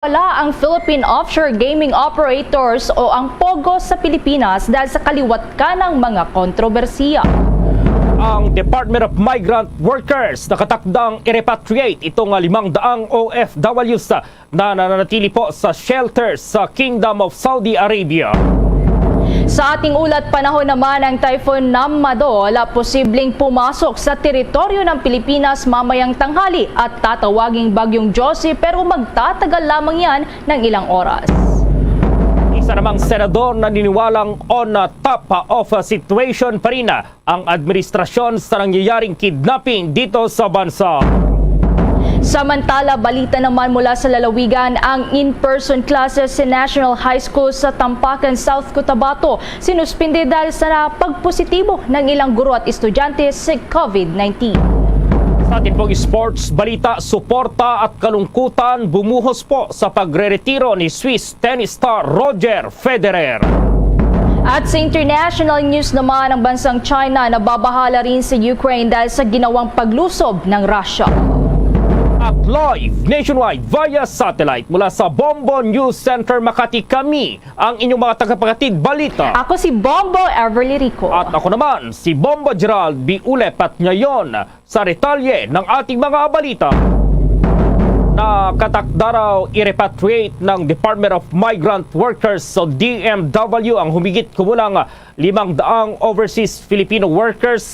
Wala ang Philippine Offshore Gaming Operators o ang POGO sa Pilipinas dahil sa kaliwat ka ng mga kontrobersiya. Ang Department of Migrant Workers nakatakdang i-repatriate itong 500 OFWs na nananatili po sa shelters sa Kingdom of Saudi Arabia. Sa ating ulat panahon naman ng Typhoon Namadol, posibleng pumasok sa teritoryo ng Pilipinas mamayang tanghali at tatawaging Bagyong Josie pero magtatagal lamang yan ng ilang oras. Isa namang senador naniniwalang on top of situation pa rin ang administrasyon sa nangyayaring kidnapping dito sa bansa. Samantala, balita naman mula sa lalawigan, ang in-person classes sa National High School sa Tampakan, South Cotabato sinuspinde dahil sa pagpositibo ng ilang guro at estudyante sa COVID-19. Sa ating pong sports balita, suporta at kalungkutan bumuhos po sa pagre-retiro ni Swiss tennis star Roger Federer. At sa international news naman, ang bansang China nababahala rin sa Ukraine dahil sa ginawang paglusob ng Russia. At live nationwide via satellite mula sa Bombo News Center Makati, kami ang inyong mga tagapaghatid balita. Ako si Bombo Everly Rico. At ako naman si Bombo Gerald B. Ulep, at ngayon sa retalye ng ating mga balita. Nakatakda raw i-repatriate ng Department of Migrant Workers o DMW ang humigit kumulang 500 overseas Filipino workers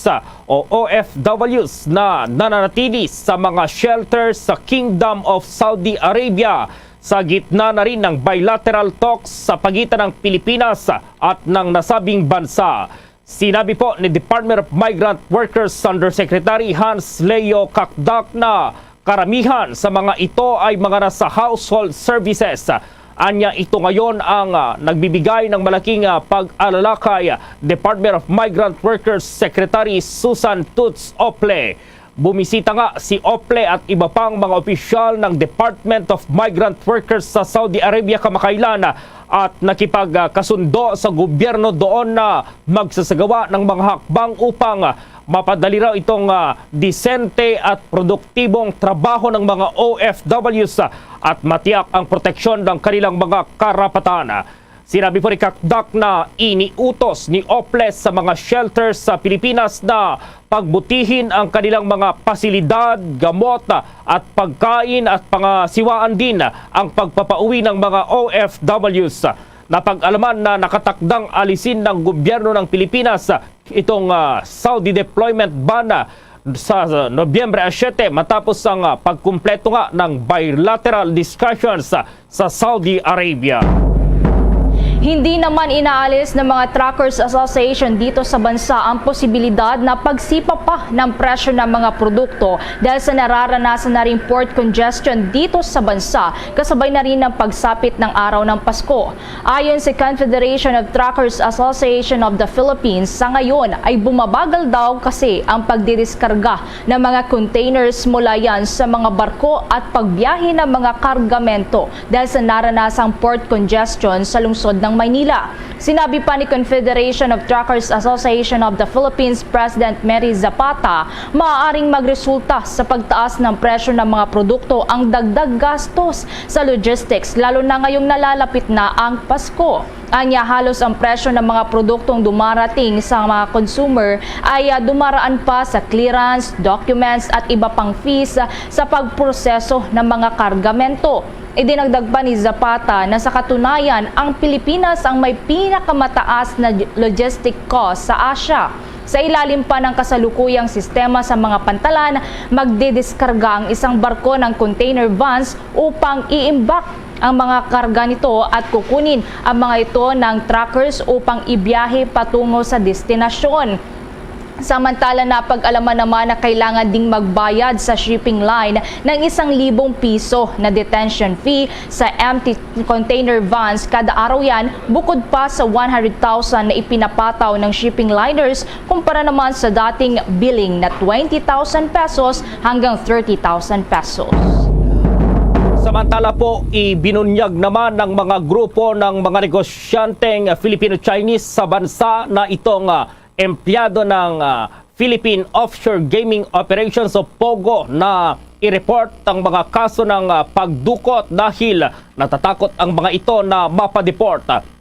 o OFWs na nananatili sa mga shelters sa Kingdom of Saudi Arabia sa gitna na rin ng bilateral talks sa pagitan ng Pilipinas at ng nasabing bansa. Sinabi po ni Department of Migrant Workers Undersecretary Hans Leo Kakdak na karamihan sa mga ito ay mga nasa household services. Anya ito ngayon ang nagbibigay ng malaking pag-alala kay Department of Migrant Workers Secretary Susan Toots Ople. Bumisita nga si Ople at iba pang mga opisyal ng Department of Migrant Workers sa Saudi Arabia kamakailan at nakipagkasundo sa gobyerno doon na magsasagawa ng mga hakbang upang mapadali raw itong disente at produktibong trabaho ng mga OFWs at matiyak ang proteksyon ng kanilang mga karapatan. Sinabi po ni Kakdak na iniutos ni Oples sa mga shelters sa Pilipinas na pagbutihin ang kanilang mga pasilidad, gamot at pagkain at pangasiwaan din ang pagpapauwi ng mga OFWs. Napag-alaman na nakatakdang alisin ng gobyerno ng Pilipinas itong Saudi deployment ban sa Nobyembre 7 matapos ang pagkumpleto nga ng bilateral discussions sa Saudi Arabia. Hindi naman inaalis ng mga Truckers Association dito sa bansa ang posibilidad na pagsipa pa ng presyo ng mga produkto dahil sa nararanasan na rin port congestion dito sa bansa, kasabay na rin ng pagsapit ng araw ng Pasko. Ayon sa Confederation of Truckers Association of the Philippines, sa ngayon ay bumabagal daw kasi ang pagdidiskarga ng mga containers mula yan sa mga barko at pagbiyahe ng mga kargamento dahil sa naranasang port congestion sa lungsod ng Maynila. Sinabi pa ni Confederation of Truckers Association of the Philippines President Mary Zapata, maaaring magresulta sa pagtaas ng presyo ng mga produkto ang dagdag gastos sa logistics, lalo na ngayong nalalapit na ang Pasko. Anya, halos ang presyo ng mga produktong dumarating sa mga consumer ay dumaraan pa sa clearance, documents at iba pang fees sa pagproseso ng mga kargamento. Idinagdag pa ni Zapata na sa katunayan, ang Pilipinas ang may pinakamataas na logistic cost sa Asia. Sa ilalim pa ng kasalukuyang sistema sa mga pantalan, magdidiskarga ang isang barko ng container vans upang iimbak ang mga karga nito at kukunin ang mga ito ng truckers upang ibiyahe patungo sa destinasyon. Samantala, napag-alaman naman na kailangan ding magbayad sa shipping line ng 1,000 piso na detention fee sa empty container vans kada araw yan, bukod pa sa 100,000 na ipinapataw ng shipping liners kumpara naman sa dating billing na 20,000 pesos hanggang 30,000 pesos. Samantala po, ibinunyag naman ng mga grupo ng mga negosyanteng Filipino-Chinese sa bansa na itong empleyado ng Philippine Offshore Gaming Operations o POGO na i-report ang mga kaso ng pagdukot dahil natatakot ang mga ito na mapadeport.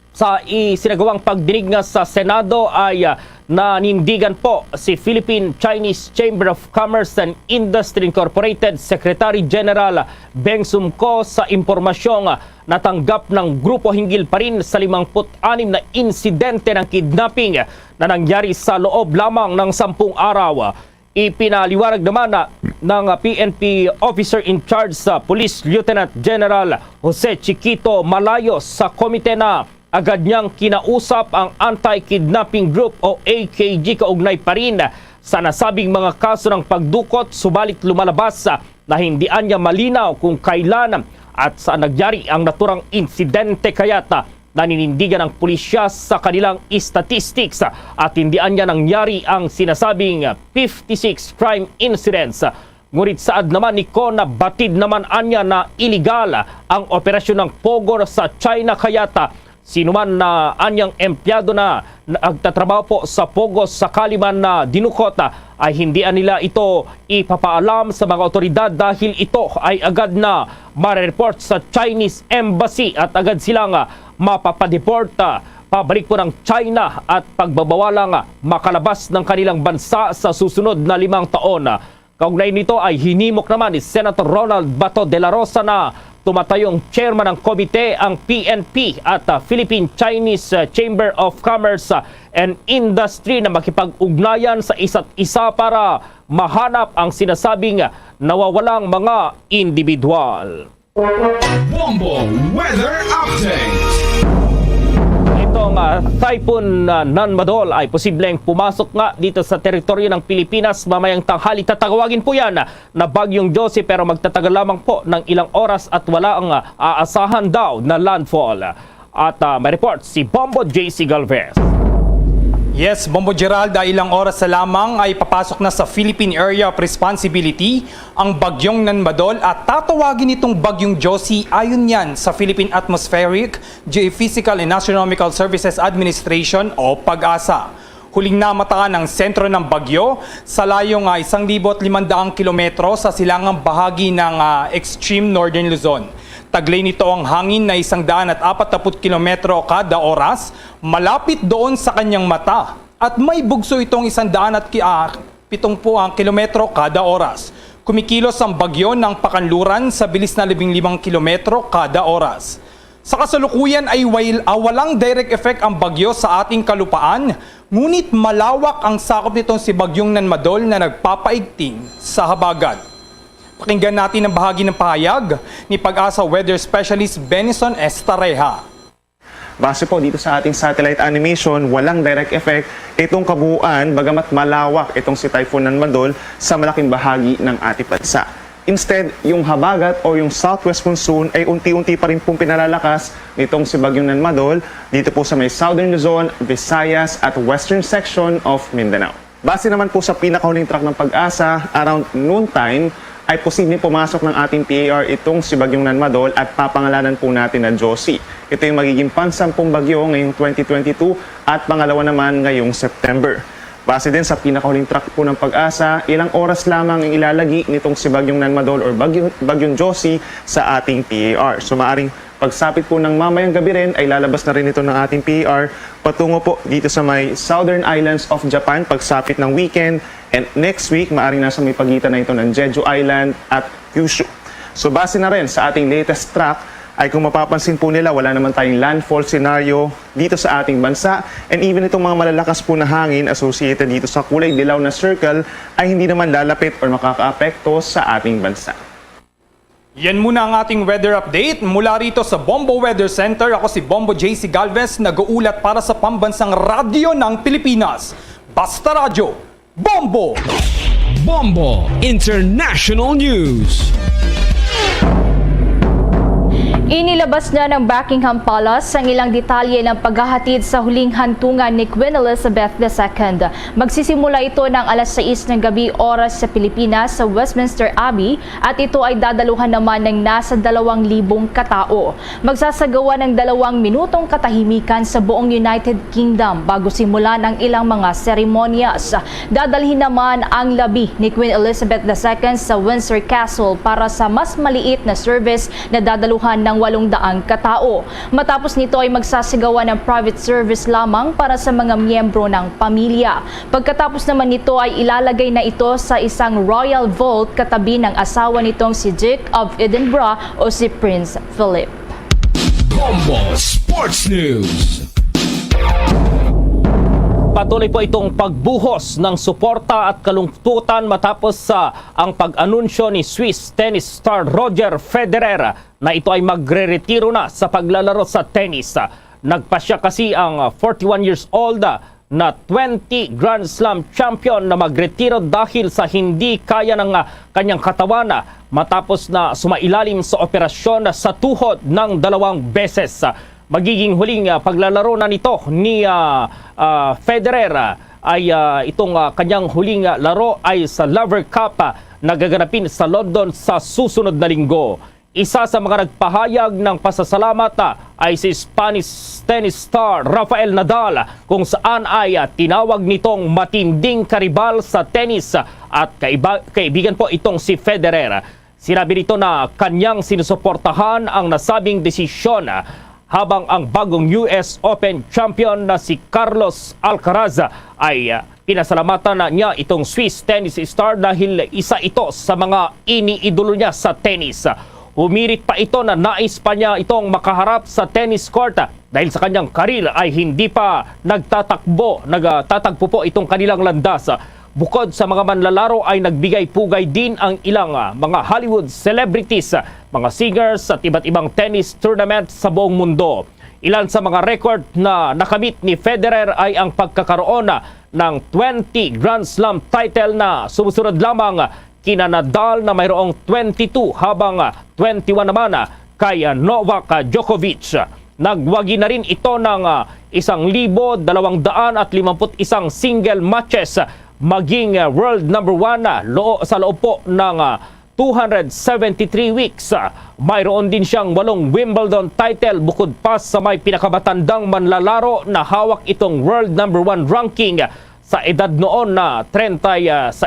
Sa isinagawang pagdinig nga sa Senado ay nanindigan po si Philippine-Chinese Chamber of Commerce and Industry Incorporated Secretary General Beng Sumco sa impormasyong natanggap ng grupo hinggil pa rin sa 56 na insidente ng kidnapping na nangyari sa loob lamang ng 10 araw. Ipinaliwanag naman ng PNP Officer in Charge sa Police Lieutenant General Jose Chiquito Malayos sa komite na agad niyang kinausap ang Anti-Kidnapping Group o AKG kaugnay pa rin sa nasabing mga kaso ng pagdukot, subalit lumalabas na hindi niya malinaw kung kailan at saan nagyari ang naturang insidente, kaya't naninindigan ng pulisya sa kanilang statistics at hindi niya nangyari ang sinasabing 56 crime incidents. Ngunit saad naman ni Ko na batid naman anya na iligal ang operasyon ng Pogo sa China, kaya't sino man na anyang empleyado na nagtatrabaho po sa Pogo sakali man na dinukot ay hindi nila ito ipapaalam sa mga otoridad dahil ito ay agad na ma-report sa Chinese Embassy at agad silang mapapadeport pabalik po ng China at pagbabawalang makalabas ng kanilang bansa sa susunod na 5 taon. Kaugnay nito ay hinimok naman ni Senator Ronald Bato de la Rosa na tumatayong chairman ng komite ang PNP at Philippine-Chinese Chamber of Commerce and Industry na makipag-ugnayan sa isa't isa para mahanap ang sinasabing nawawalang mga individual. Bombo Weather Update. Itong Typhoon Nanmadol ay posibleng pumasok nga dito sa teritoryo ng Pilipinas mamayang tanghali. Tatawagin po yan na Bagyong Josie pero magtatagal lamang po ng ilang oras at wala ang aasahan daw na landfall. At may report si Bombo JC Galvez. Yes, Bombo Gerald, ilang oras na lamang ay papasok na sa Philippine Area of Responsibility ang Bagyong Nanmadol at tatawagin itong Bagyong Josie ayon yan sa Philippine Atmospheric, Geophysical and Astronomical Services Administration o PAGASA. Huling namataan ang sentro ng bagyo sa layong 1,500 kilometro sa silangang bahagi ng extreme northern Luzon. Taglay nito ang hangin na 140 kilometro kada oras, malapit doon sa kanyang mata. At may bugso itong 170 kilometro kada oras. Kumikilos ang bagyo ng pakanluran sa bilis na 15 kilometro kada oras. Sa kasalukuyan ay walang direct effect ang bagyo sa ating kalupaan, ngunit malawak ang sakop nitong si Bagyong Nanmadol na nagpapaigting sa habagat. Pakinggan natin ang bahagi ng pahayag ni Pag-asa Weather Specialist Benison Estareja. Base po dito sa ating satellite animation, walang direct effect itong kabuuan bagamat malawak itong si Typhoon Nanmadol sa malaking bahagi ng ating bansa. Instead, yung habagat o yung southwest monsoon ay unti-unti pa rin pong pinalalakas nitong si Bagyong Nanmadol dito po sa may southern Luzon, Visayas at western section of Mindanao. Base naman po sa pinakahuling track ng Pag-asa, around noon time, ay posibleng pumasok ng ating PAR itong si Bagyong Nanmadol at papangalanan po natin na Josie. Ito yung magiging pansampung bagyo ngayong 2022 at pangalawa naman ngayong September. Base din sa pinakahuling track po ng Pag-asa, ilang oras lamang ang ilalagi nitong si Bagyong Nanmadol or Bagyong Josie sa ating PAR. So maaring pagsapit po ng mamayang gabi rin ay lalabas na rin ito ng ating PAR patungo po dito sa may Southern Islands of Japan pagsapit ng weekend. And next week, maaaring nasa may pagitan na ito ng Jeju Island at Kyushu. So base na rin sa ating latest track, ay kung mapapansin po nila, wala naman tayong landfall scenario dito sa ating bansa. And even itong mga malalakas po na hangin associated dito sa kulay dilaw na circle ay hindi naman lalapit or makakaapekto sa ating bansa. Yan muna ang ating weather update. Mula rito sa Bombo Weather Center, ako si Bombo JC Galvez, nag-uulat para sa Pambansang Radyo ng Pilipinas. Basta Radyo! Bombo! Bombo International News. Inilabas na ng Buckingham Palace ang ilang detalye ng paghahatid sa huling hantungan ni Queen Elizabeth II. Magsisimula ito ng alas 6 ng gabi oras sa Pilipinas sa Westminster Abbey at ito ay dadaluhan naman ng nasa 2,000 katao. Magsasagawa ng 2 minutong katahimikan sa buong United Kingdom bago simulan ang ilang mga seremonyas. Dadalhin naman ang labi ni Queen Elizabeth II sa Windsor Castle para sa mas maliit na service na dadaluhan ng 800 katao. Matapos nito ay magsasagawa ng private service lamang para sa mga miyembro ng pamilya. Pagkatapos naman nito ay ilalagay na ito sa isang royal vault katabi ng asawa nitong si Duke of Edinburgh o si Prince Philip. Bombo Sports News. Patuloy po itong pagbuhos ng suporta at kalungkutan matapos ang pag-anunsyo ni Swiss tennis star Roger Federer na ito ay magre-retiro na sa paglalaro sa tennis. Nagpasya kasi ang 41 years old na 20 Grand Slam champion na magretiro dahil sa hindi kaya ng kanyang katawan matapos na sumailalim sa operasyon sa tuhod ng 2 beses. Magiging huling paglalaro na nito ni Federer ay itong kanyang huling laro ay sa Laver Cup na gaganapin sa London sa susunod na linggo. Isa sa mga nagpahayag ng pasasalamat ay si Spanish tennis star Rafael Nadal kung saan ay tinawag nitong matinding karibal sa tennis at kaibigan po itong si Federer. Sinabi nito na kanyang sinusuportahan ang nasabing desisyon habang ang bagong US Open champion na si Carlos Alcaraz ay pinasalamatan niya itong Swiss tennis star dahil isa ito sa mga iniidolo niya sa tennis. Humirit pa ito na nais pa niya itong makaharap sa tennis court dahil sa kanyang karir ay hindi pa nagtatagpo po itong kanilang landas. Bukod sa mga manlalaro ay nagbigay-pugay din ang ilang mga Hollywood celebrities, mga singers at iba't ibang tennis tournament sa buong mundo. Ilan sa mga record na nakamit ni Federer ay ang pagkakaroon ng 20 Grand Slam title na sumusunod lamang kina Nadal na mayroong 22 habang 21 naman kay Novak Djokovic. Nagwagi na rin ito ng 1,251 single matches maging world number 1 sa loob po ng 273 weeks. Mayroon din siyang 8 Wimbledon title bukod pa sa may pinakamatandang manlalaro na hawak itong world number 1 ranking sa edad noon na 36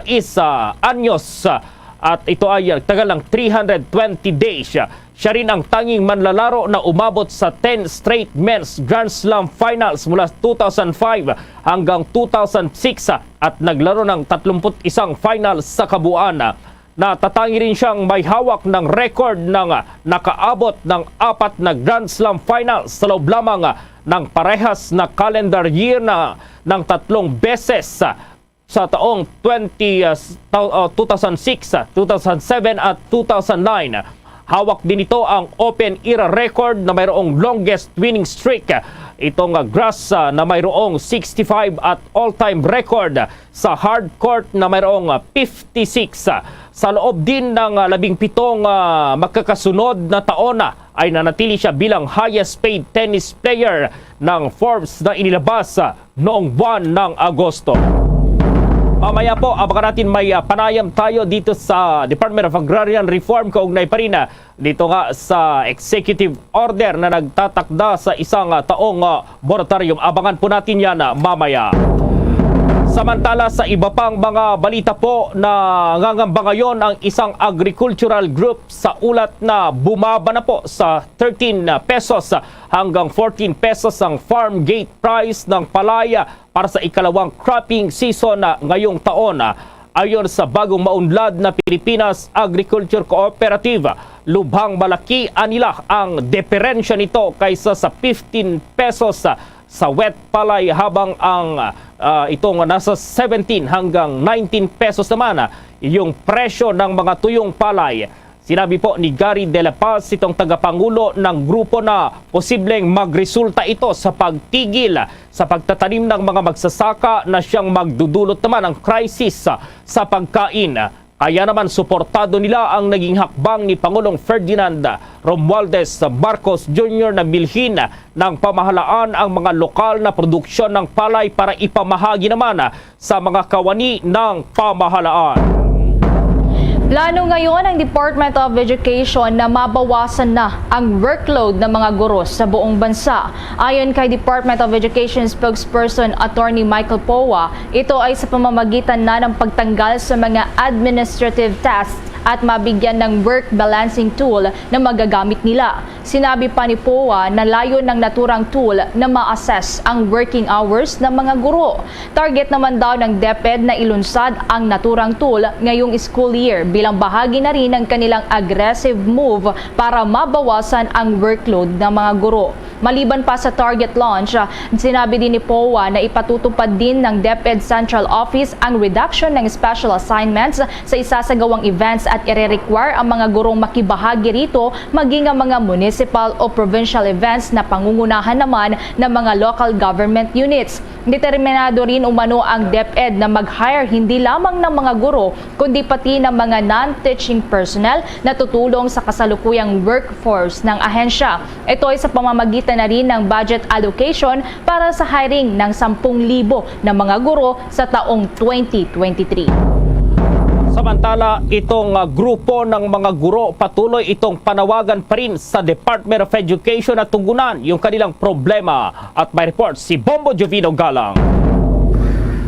anyos at ito ay tagal ng 320 days. Siya rin ang tanging manlalaro na umabot sa 10 straight men's Grand Slam finals mula 2005 hanggang 2006 at naglaro ng 31 finals sa kabuuan. Natatangi rin siyang may hawak ng record ng nakaabot ng 4 na Grand Slam finals sa loob lamang ng parehas na calendar year na ng 3 beses sa taong 2006, 2007 at 2009. Hawak din ito ang Open Era record na mayroong longest winning streak. Itong grass na mayroong 65 at all-time record sa hard court na mayroong 56. Sa loob din ng 17 magkakasunod na taon ay nanatili siya bilang highest paid tennis player ng Forbes na inilabas noong buwan ng Agosto. Mamaya po, abangan natin may panayam tayo dito sa Department of Agrarian Reform kaugnay pa rin dito nga sa executive order na nagtatakda sa isang taong moratorium. Abangan po natin yan mamaya. Samantala sa iba pang mga balita po na ngangamba ngayon ang isang agricultural group sa ulat na bumaba na po sa 13 pesos hanggang 14 pesos ang farm gate price ng palaya para sa ikalawang cropping season ngayong taon. Ayon sa bagong maunlad na Pilipinas Agriculture Cooperative, lubhang malaki anila ang diferensya nito kaysa sa 15 pesos sa wet palay habang ang itong nasa 17 hanggang 19 pesos naman yung presyo ng mga tuyong palay. Sinabi po ni Gary De La Paz, itong tagapangulo ng grupo na posibleng magresulta ito sa pagtigil sa pagtatanim ng mga magsasaka na siyang magdudulot naman ng crisis sa pagkain. Kaya naman suportado nila ang naging hakbang ni Pangulong Ferdinand Romualdez Marcos Jr. na bilhin ng pamahalaan ang mga lokal na produksyon ng palay para ipamahagi naman sa mga kawani ng pamahalaan. Plano ngayon ng Department of Education na mabawasan na ang workload ng mga guro sa buong bansa. Ayon kay Department of Education spokesperson Attorney Michael Powa, ito ay sa pamamagitan na ng pagtanggal sa mga administrative tasks at mabigyan ng work balancing tool na magagamit nila. Sinabi pa ni Powa na layo ng naturang tool na ma-assess ang working hours ng mga guro. Target naman daw ng DepEd na ilunsad ang naturang tool ngayong school year bilang bahagi na rin ng kanilang aggressive move para mabawasan ang workload ng mga guro. Maliban pa sa target launch, sinabi din ni Powa na ipatutupad din ng DepEd Central Office ang reduction ng special assignments sa isasagawang events at ire-require ang mga gurong makibahagi rito maging ang mga municipal o provincial events na pangungunahan naman ng mga local government units. Determinado rin umano ang DepEd na mag-hire hindi lamang ng mga guro kundi pati ng mga non-teaching personnel na tutulong sa kasalukuyang workforce ng ahensya. Ito ay sa pamamagitan na rin ng budget allocation para sa hiring ng 10,000 na mga guro sa taong 2023. Samantala, itong grupo ng mga guro patuloy itong panawagan pa rin sa Department of Education na tugunan yung kanilang problema. At may report si Bombo Jovino Galang.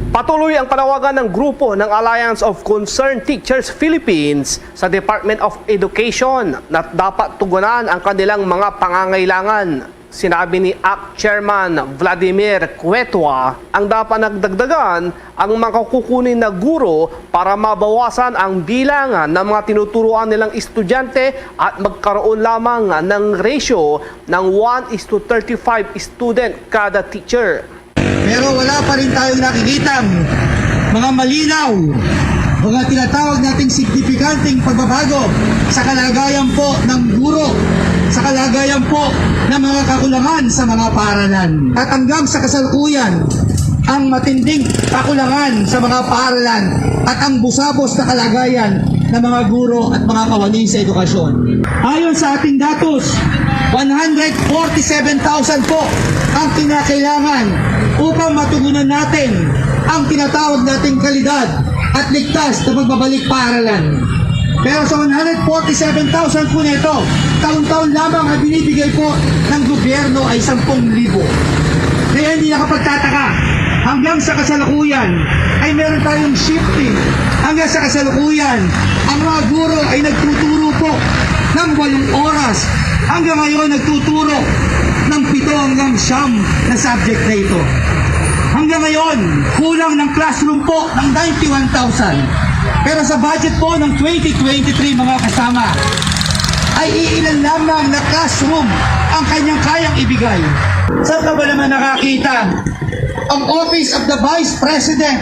Patuloy ang panawagan ng grupo ng Alliance of Concerned Teachers Philippines sa Department of Education na dapat tugunan ang kanilang mga pangangailangan. Sinabi ni ACT Chairman Vladimir Cuetua, ang dapat nagdagdagan ang mga kukunin na guro para mabawasan ang bilangan ng mga tinuturuan nilang estudyante at magkaroon lamang ng ratio ng 1:35 student kada teacher. Pero wala pa rin tayong nakikitang mga malinaw, mga tinatawag nating signifikanteng pagbabago sa kalagayan po ng guro, sa kalagayan po ng mga kakulangan sa mga paaralan. At hanggang sa kasalukuyan, ang matinding kakulangan sa mga paaralan at ang busabos na kalagayan ng mga guro at mga kawani sa edukasyon. Ayon sa ating datos, 147,000 po ang kinakailangan upang matugunan natin ang tinatawag nating kalidad at ligtas na pagbabalik paaralan. Pero sa 147,000 po nito, taon-taon lamang ang binibigay po ng gobyerno ay 10,000. Kaya hindi nakapagtataka, hanggang sa kasalukuyan ay meron tayong shifting. Hanggang sa kasalukuyan, ang mga guro ay nagtuturo po ng 8 oras. Hanggang ngayon nagtuturo ng 7 hanggang 9 na subject na ito. Hanggang ngayon, kulang ng classroom po ng 91,000. Pero sa budget po ng 2023 mga kasama, ay iilan lamang na classroom ang kanyang kayang ibigay. Saan ka ba naman nakakita? Ang Office of the Vice President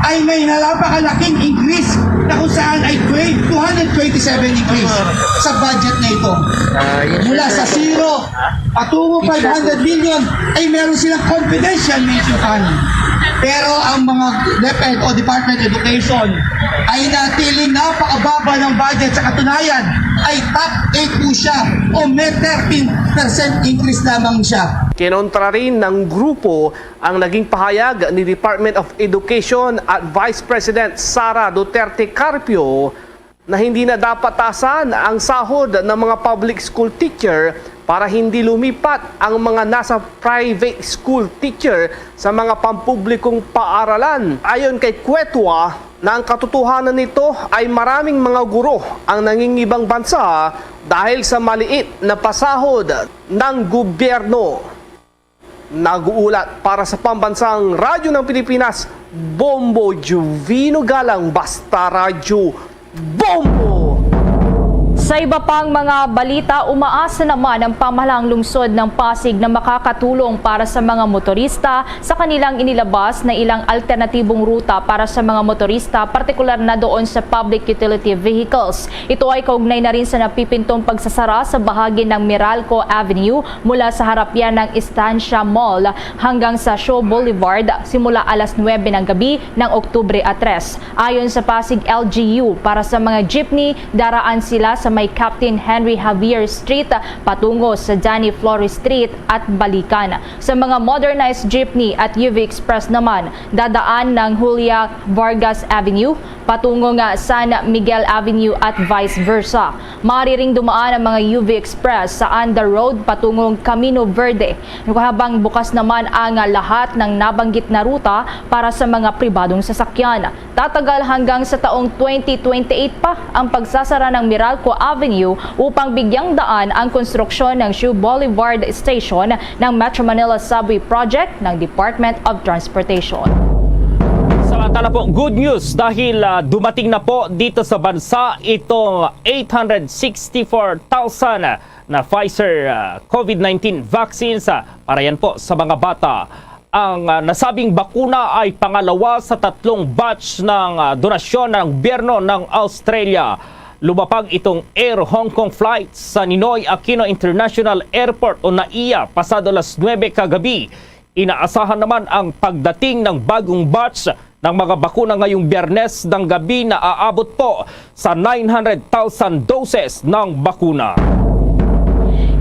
ay may napakalaking increase na kung saan ay 227 increase sa budget na ito. Mula sa 0 patungo 500 million ay meron silang confidential mention fund. Pero ang mga DepEd o Department of Education ay natiling napakababa ng budget. Sa katunayan ay top 8 po siya o may 13% increase lamang siya. Kinontra rin ng grupo ang naging pahayag ni Department of Education at Vice President Sara Duterte Carpio na hindi na dapat taasan ang sahod ng mga public school teacher para hindi lumipat ang mga nasa private school teacher sa mga pampublikong paaralan. Ayon kay Cuetua, na ang katotohanan nito ay maraming mga guro ang nangingibang bansa dahil sa maliit na pasahod ng gobyerno. Nag-uulat para sa Pambansang Radyo ng Pilipinas, Bombo Jovino Galang, Basta Radyo, Bombo! Sa iba pang mga balita, umaasa naman ang pamahalaang lungsod ng Pasig na makakatulong para sa mga motorista sa kanilang inilabas na ilang alternatibong ruta para sa mga motorista, partikular na doon sa public utility vehicles. Ito ay kaugnay na rin sa napipintong pagsasara sa bahagi ng Meralco Avenue mula sa harapan ng Estancia Mall hanggang sa Shaw Boulevard simula alas 9 ng gabi ng Oktubre 3. Ayon sa Pasig LGU, para sa mga jeepney, daraan sila sa may Captain Henry Javier Street patungo sa Danny Flores Street at balikan. Sa mga modernized jeepney at UV Express naman, dadaan ng Julia Vargas Avenue patungo nga San Miguel Avenue at vice versa. Maaari ring dumaan ang mga UV Express sa Anda Road patungong Camino Verde, habang bukas naman ang lahat ng nabanggit na ruta para sa mga pribadong sasakyan. Tatagal hanggang sa taong 2028 pa ang pagsasara ng Meralco Avenue upang bigyang daan ang konstruksyon ng Shaw Boulevard Station ng Metro Manila Subway Project ng Department of Transportation. Samantala po, good news dahil dumating na po dito sa bansa itong 864,000 na Pfizer COVID-19 vaccines para yan po sa mga bata. Ang nasabing bakuna ay pangalawa sa 3 batch ng donasyon ng gobyerno ng Australia. Lumapag itong Air Hong Kong flight sa Ninoy Aquino International Airport o NAIA pasado alas 9 kagabi. Inaasahan naman ang pagdating ng bagong batch ng mga bakuna ngayong Biyernes ng gabi na aabot po sa 900,000 doses ng bakuna.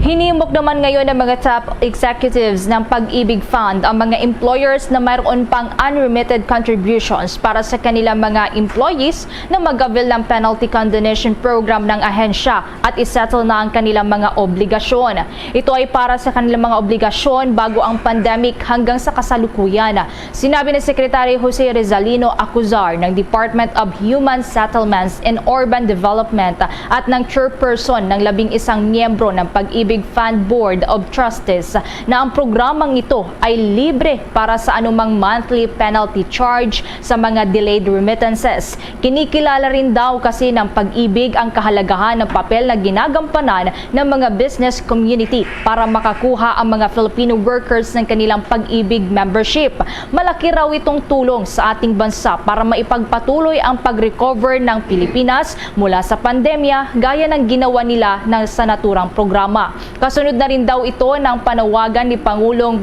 Hinimok naman ngayon ng mga top executives ng Pag-ibig Fund ang mga employers na mayroon pang unremitted contributions para sa kanilang mga employees na mag-avail ng penalty condonation program ng ahensya at isettle na ang kanilang mga obligasyon. Ito ay para sa kanilang mga obligasyon bago ang pandemic hanggang sa kasalukuyan. Sinabi ni Secretary Jose Rizalino Acuzar ng Department of Human Settlements and Urban Development at ng chairperson ng 11 miyembro ng Pag-ibig Fund Board of Trustees na ang programang ito ay libre para sa anumang monthly penalty charge sa mga delayed remittances. Kinikilala rin daw kasi ng Pag-ibig ang kahalagahan ng papel na ginagampanan ng mga business community para makakuha ang mga Filipino workers ng kanilang Pag-ibig membership. Malaki raw itong tulong sa ating bansa para maipagpatuloy ang pag-recover ng Pilipinas mula sa pandemya gaya ng ginawa nila sa naturang programa. Kasunod na rin daw ito ng panawagan ni Pangulong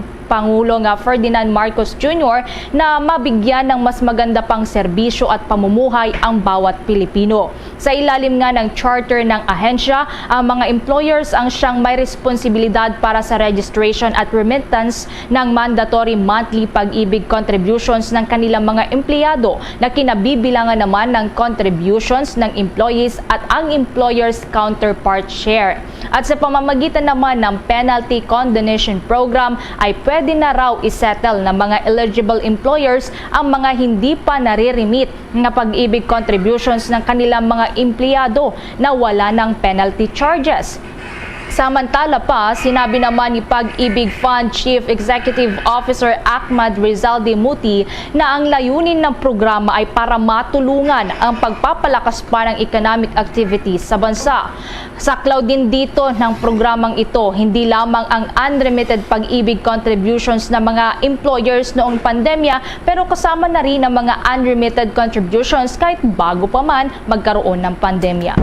Ferdinand Marcos Jr. na mabigyan ng mas maganda pang serbisyo at pamumuhay ang bawat Pilipino. Sa ilalim nga ng charter ng ahensya, ang mga employers ang siyang may responsibilidad para sa registration at remittance ng mandatory monthly Pag-ibig contributions ng kanilang mga empleyado na kinabibilangan naman ng contributions ng employees at ang employer's counterpart share. At sa pamamagitan naman ng penalty condonation program ay pwede na raw isettle ng mga eligible employers ang mga hindi pa nare-remit na Pag-ibig contributions ng kanilang mga empleyado na wala ng penalty charges. Samantala pa, sinabi naman ni Pag-ibig Fund Chief Executive Officer Ahmad Rizalde Muti na ang layunin ng programa ay para matulungan ang pagpapalakas pa ng economic activities sa bansa. Saklaw din dito ng programang ito, hindi lamang ang unremitted Pag-ibig contributions ng mga employers noong pandemya, pero kasama na rin ang mga unremitted contributions kahit bago pa man magkaroon ng pandemya.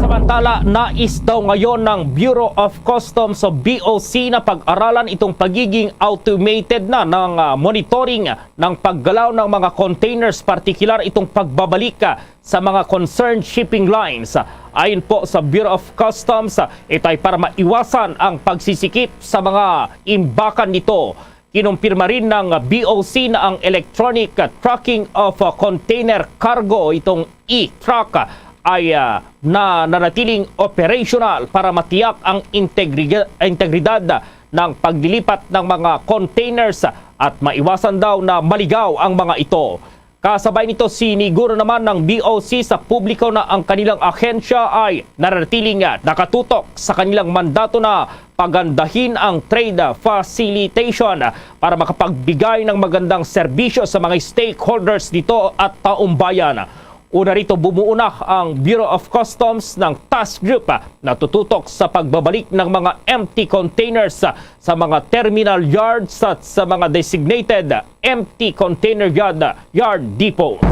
Samantala, nais daw ngayon ng Bureau of Customs o BOC na pag-aralan itong pagiging automated na ng monitoring ng paggalaw ng mga containers, partikular itong pagbabalik sa mga concerned shipping lines. Ayon po sa Bureau of Customs, ito ay para maiwasan ang pagsisikip sa mga imbakan nito. Kinumpirma rin ng BOC na ang electronic tracking of container cargo, itong e-track, ay nanatiling operational para matiyak ang integridad ng paglilipat ng mga containers at maiwasan daw na maligaw ang mga ito. Kasabay nito, siniguro naman ng BOC sa publiko na ang kanilang ahensya ay nanatiling nakatutok sa kanilang mandato na pagandahin ang trade facilitation para makapagbigay ng magandang serbisyo sa mga stakeholders nito at taumbayan. Una rito, bumuo na ang Bureau of Customs ng task group na tututok sa pagbabalik ng mga empty containers sa mga terminal yards at sa mga designated empty container yard depots.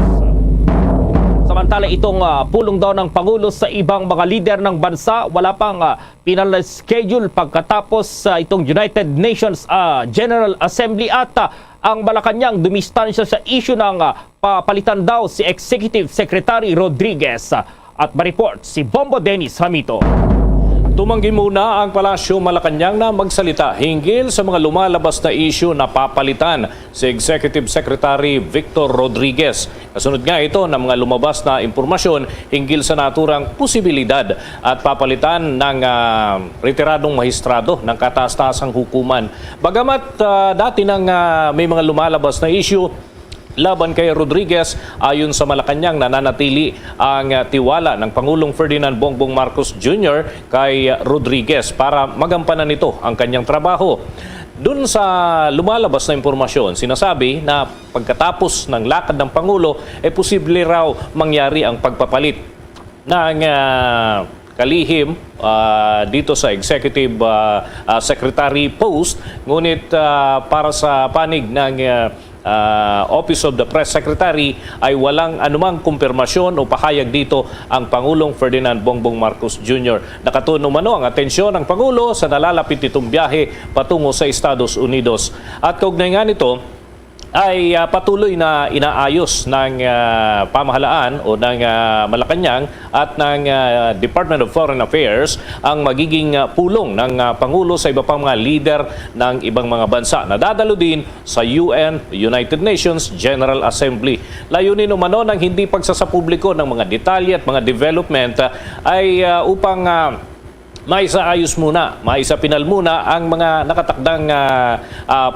Samantala, itong pulong daw ng Pangulo sa ibang mga lider ng bansa, wala pang final schedule pagkatapos itong United Nations General Assembly at ang Malacanang dumistansya sa issue ng papalitan daw si Executive Secretary Rodriguez. At ma-report si Bombo Dennis Hamito. Tumanggi muna ang Palasyo Malacanang na magsalita hinggil sa mga lumalabas na issue na papalitan si Executive Secretary Victor Rodriguez. Kasunod nga ito ng mga lumabas na impormasyon hinggil sa naturang posibilidad at papalitan ng retiradong mahistrado ng kataas-taasang hukuman. Bagamat dati nang may mga lumalabas na issue laban kay Rodriguez, ayon sa Malacanang nananatili ang tiwala ng Pangulong Ferdinand Bongbong Marcos Jr. kay Rodriguez para magampanan nito ang kanyang trabaho. Doon sa lumalabas na impormasyon, sinasabi na pagkatapos ng lakad ng Pangulo, posible raw mangyari ang pagpapalit ng kalihim dito sa Executive Secretary post. Ngunit para sa panig ng Office of the Press Secretary ay walang anumang kumpirmasyon o pahayag dito ang Pangulong Ferdinand Bongbong Marcos Jr. Nakatuon umano ang atensyon ng Pangulo sa nalalapit nitong biyahe patungo sa Estados Unidos. At kaugnay nga nito, ay patuloy na inaayos ng pamahalaan o ng Malacanang at ng Department of Foreign Affairs ang magiging pulong ng Pangulo sa iba pang mga leader ng ibang mga bansa na dadalo din sa UN, United Nations General Assembly. Layunin umano ng hindi pagsasapubliko ng mga detalye at mga development ay upang maisaayos muna, maisapinal muna ang mga nakatakdang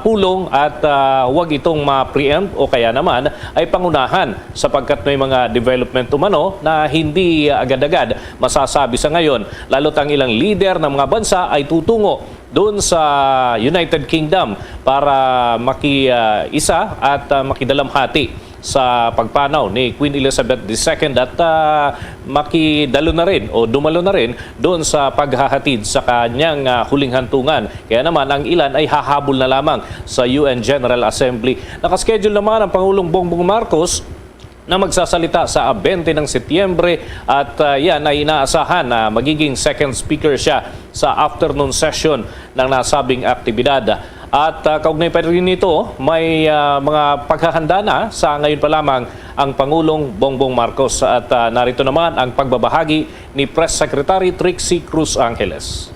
pulong at huwag itong ma-preempt o kaya naman ay pangunahan sapagkat may mga development umano na hindi agad-agad masasabi sa ngayon. Lalo't ang ilang leader ng mga bansa ay tutungo doon sa United Kingdom para makiisa at makidalamhati sa pagpanaw ni Queen Elizabeth II at makidalo na rin o dumalo na rin doon sa paghahatid sa kanyang huling hantungan. Kaya naman ang ilan ay hahabol na lamang sa UN General Assembly. Nakaschedule naman ang Pangulong Bongbong Marcos na magsasalita sa 20 ng Setyembre at yan ay inaasahan na magiging second speaker siya sa afternoon session ng nasabing aktibidad. At kaugnay pa rin nito, may mga paghahanda na sa ngayon pa lamang ang Pangulong Bongbong Marcos. At narito naman ang pagbabahagi ni Press Secretary Trixie Cruz Angeles.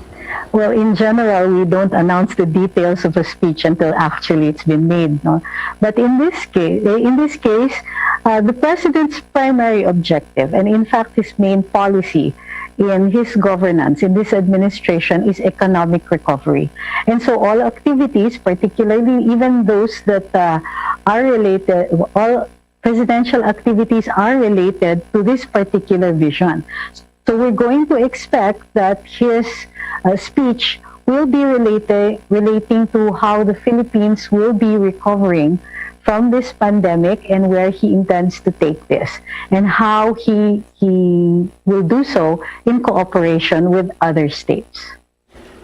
Well, in general, we don't announce the details of a speech until actually it's been made. No? But in this case, the president's primary objective, and in fact his main policy in his governance, in this administration, is economic recovery. And so all activities, particularly even those that are related, all presidential activities are related to this particular vision. So we're going to expect that his speech will be relating to how the Philippines will be recovering from this pandemic and where he intends to take this and how he will do so in cooperation with other states.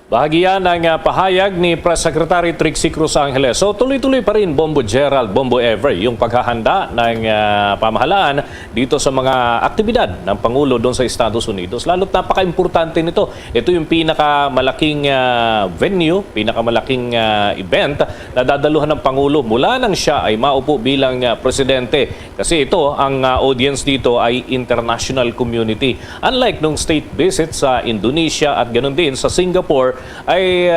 Bahagi yan ng pahayag ni Press Secretary Trixie Cruz Angeles. So tuloy-tuloy pa rin, Bombo Gerald, Bombo Ever, yung paghahanda ng pamahalaan dito sa mga aktibidad ng Pangulo doon sa Estados Unidos. Lalo't napaka-importante nito. Ito yung pinakamalaking venue, pinakamalaking event na dadaluhan ng Pangulo mula nang siya ay maupo bilang presidente. Kasi ito, ang audience dito ay international community. Unlike nung state visit sa Indonesia at ganoon din sa Singapore, ay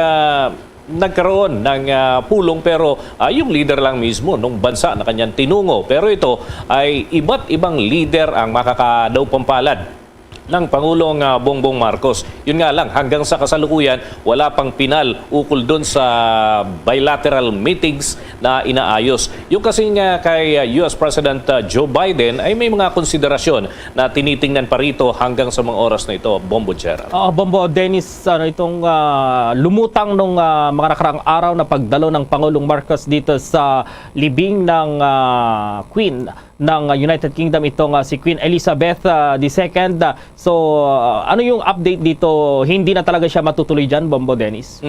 nagkaroon ng pulong pero yung leader lang mismo nung bansa na kanyang tinungo. Pero ito ay iba't ibang leader ang makakadaw pampalad ng Pangulong Bongbong Marcos. Yun nga lang, hanggang sa kasalukuyan, wala pang pinal ukol doon sa bilateral meetings na inaayos. Yung kasing kay US President Joe Biden ay may mga konsiderasyon na tinitingnan pa rito hanggang sa mga oras na ito, Bombo Gerald. Bombo Dennis, itong lumutang nung mga nakaraang araw na pagdalo ng Pangulong Marcos dito sa libing ng Queen ng United Kingdom itong si Queen Elizabeth II. Ano yung update dito? Hindi na talaga siya matutuloy dyan, Bombo Dennis?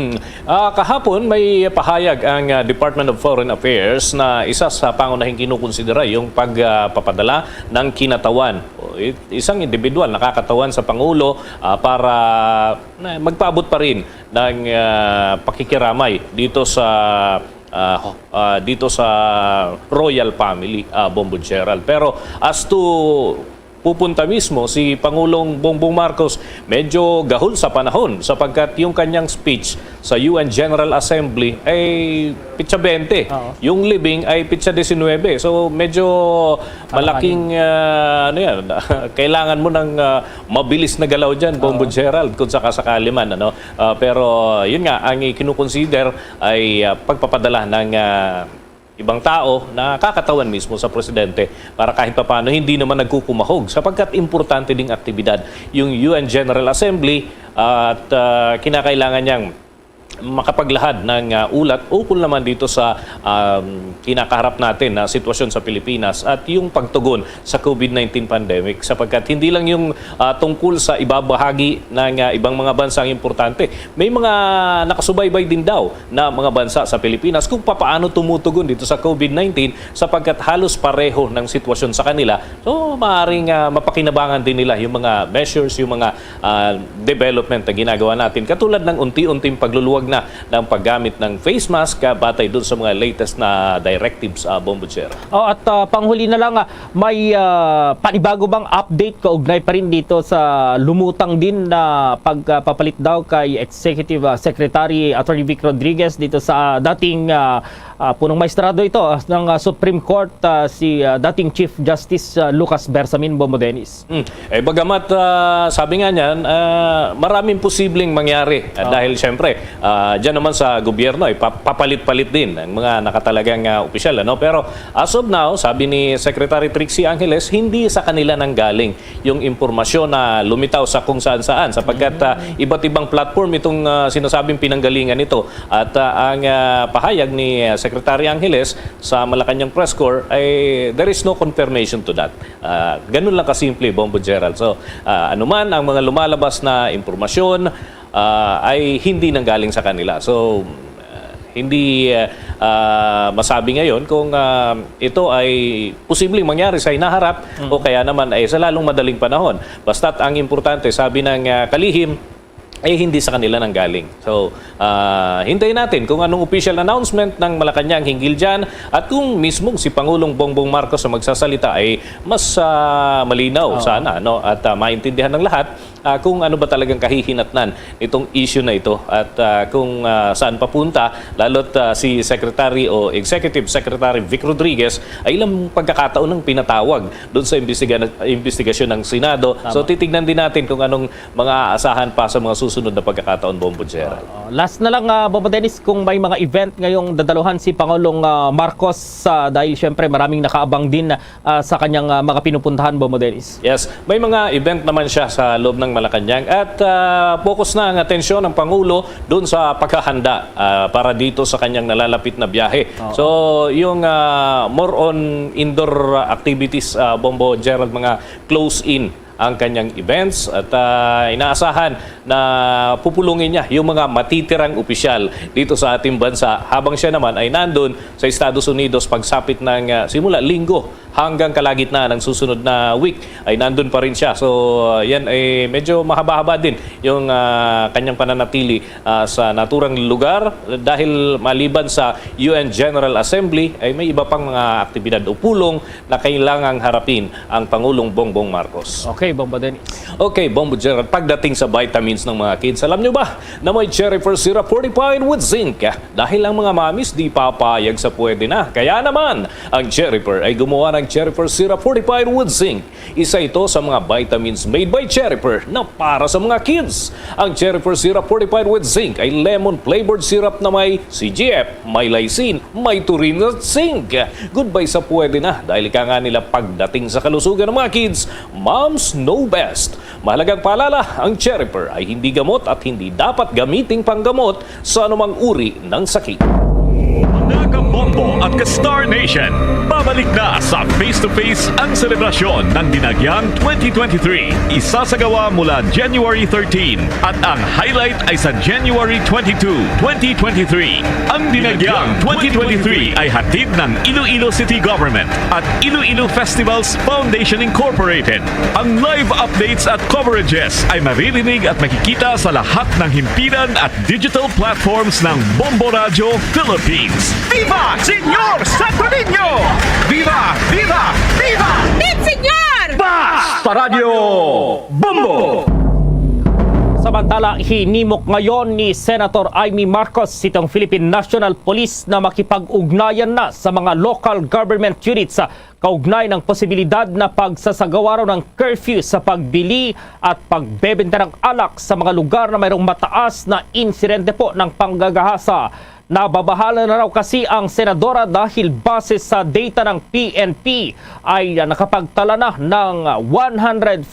Kahapon may pahayag ang Department of Foreign Affairs na isa sa pangunahing kinukonsidera yung pagpapadala ng kinatawan. Isang individual nakakatawan sa Pangulo para magpaabot pa rin ng pakikiramay dito sa royal family, Bombo Gerald. Pero as to pupunta mismo si Pangulong Bongbong Marcos, medyo gahol sa panahon sapagkat yung kanyang speech sa UN General Assembly ay pitsa 20. Yung living ay pitsa 19. So medyo malaking kailangan mo ng mabilis na galaw dyan, Bombo Gerald, kung sakasakali man. Pero yun nga, ang kinukonsider ay pagpapadala ng ibang tao na kakatawan mismo sa presidente para kahit papaano hindi naman nagkukumahog sapagkat importante ding aktibidad yung UN General Assembly at kinakailangan niyang makapaglahad ng ulat ukol naman dito sa kinakaharap natin na sitwasyon sa Pilipinas at yung pagtugon sa COVID-19 pandemic sapagkat hindi lang yung tungkol sa ibabahagi ng ibang mga bansang importante. May mga nakasubaybay din daw na mga bansa sa Pilipinas kung paano tumutugon dito sa COVID-19 sapagkat halos pareho ng sitwasyon sa kanila. So maaaring mapakinabangan din nila yung mga measures, yung mga development na ginagawa natin katulad ng unti-unting pagluluwag na ng paggamit ng face mask batay doon sa mga latest na directives, Bombo Gerald. At panghuli na lang, may panibago bang update kaugnay pa rin dito sa lumutang din na pagpapalit daw kay Executive Secretary Atty. Vic Rodriguez dito sa dating punong maestrado ito ng Supreme Court, si dating Chief Justice Lucas Bersamin, Bombo Dennis? Bagamat sabi nga niyan, maraming posibleng mangyari dahil syempre dyan naman sa gobyerno ay papalit-palit din ang mga nakatalagang opisyal. Pero as of now, sabi ni Secretary Trixie Angeles, hindi sa kanila nanggaling yung impormasyon na lumitaw sa kung saan-saan sapagkat iba't ibang platform itong sinasabing pinanggalingan nito. At ang pahayag ni Secretary Angeles sa Malacanang Press Corps ay there is no confirmation to that. Ganun lang kasimple, Bombo Gerald. So anuman ang mga lumalabas na impormasyon ay hindi nanggaling sa kanila. So, hindi masabi ngayon kung ito ay posibleng mangyari sa hinaharap o kaya naman ay sa lalong madaling panahon. Basta't ang importante, sabi ng kalihim, ay hindi sa kanila nanggaling. So, hintayin natin kung anong official announcement ng Malacanang hinggil dyan at kung mismong si Pangulong Bongbong Marcos na magsasalita ay mas malinaw sana at maintindihan ng lahat kung ano ba talagang kahihinatnan itong issue na ito at kung saan papunta, lalo't si Secretary o Executive Secretary Vic Rodriguez ay ilang pagkakataon ng pinatawag doon sa investigasyon ng Senado. So titignan din natin kung anong mga aasahan pa sa mga susunod na pagkakataon, Bombo Gerald. Last na lang, Bombo Dennis, kung may mga event ngayong dadaluhan si Pangulong Marcos dahil syempre maraming nakaabang din sa kanyang mga pinupuntahan, Bombo Dennis. Yes, may mga event naman siya sa loob ng Malacanang at focus na ang atensyon ng Pangulo doon sa paghahanda para dito sa kanyang nalalapit na biyahe. So, yung more on indoor activities, Bombo Gerald, mga close-in ang kanyang events at inaasahan na pupulungin niya yung mga matitirang opisyal dito sa ating bansa habang siya naman ay nandun sa Estados Unidos pagsapit ng simula linggo hanggang kalagitnaan ng susunod na week ay nandun pa rin siya. So yan ay medyo mahaba-haba din yung kanyang pananatili sa naturang lugar dahil maliban sa UN General Assembly ay may iba pang mga aktibidad o pulong na kailangang harapin ang Pangulong Bongbong Marcos. Okay, Bombo Dennis. Okay, Bombo Gerald, pagdating sa vitamins ng mga kids, alam nyo ba na may cherry fruit syrup fortified with zinc? Dahil ang mga mamis di papayag sa pwede na. Kaya naman, ang cherry fruit ay gumawa ng cherry fruit syrup fortified with zinc. Isa ito sa mga vitamins made by cherry fruit na para sa mga kids. Ang cherry fruit syrup fortified with zinc ay lemon flavored syrup na may CGF, may lysine, may taurine at zinc. Goodbye sa pwede na dahil ka nga nila pagdating sa kalusugan ng mga kids, moms know best. Mahalagang paalala, ang cherry fruit ay hindi gamot at hindi dapat gamiting panggamot sa anumang uri ng sakit. Mga Kabombo at ka-Star Nation, babalik na sa face-to-face ang selebrasyon ng Dinagyang 2023. Isasagawa mula January 13 at ang highlight ay sa January 22, 2023. Ang Dinagyang 2023 ay hatid ng Iloilo City Government at Iloilo Festivals Foundation Incorporated. Ang live updates at coverages ay maririnig at makikita sa lahat ng himpilan at digital platforms ng Bombo Radio Philippines. Viva Señor Santo Niño! Viva! Viva! Viva! Bit, senyor! Basta Radio Bombo! Samantala, hinimok ngayon ni Senator Amy Marcos itong Philippine National Police na makipag-ugnayan na sa mga local government units sa kaugnay ng posibilidad na pagsasagawa raw ng curfew sa pagbili at pagbebenta ng alak sa mga lugar na mayroong mataas na insidente po ng panggagahasa. Nababahala na raw kasi ang senadora dahil base sa data ng PNP ay nakapagtala na ng 149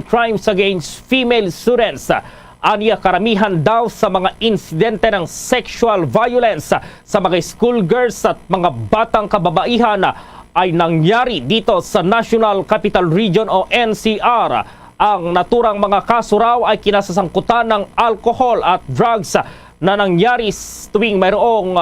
crimes against female students. Aniya karamihan daw sa mga insidente ng sexual violence sa mga schoolgirls at mga batang kababaihan ay nangyari dito sa National Capital Region o NCR. Ang naturang mga kaso raw ay kinasasangkutan ng alcohol at drugs na nangyari tuwing mayroong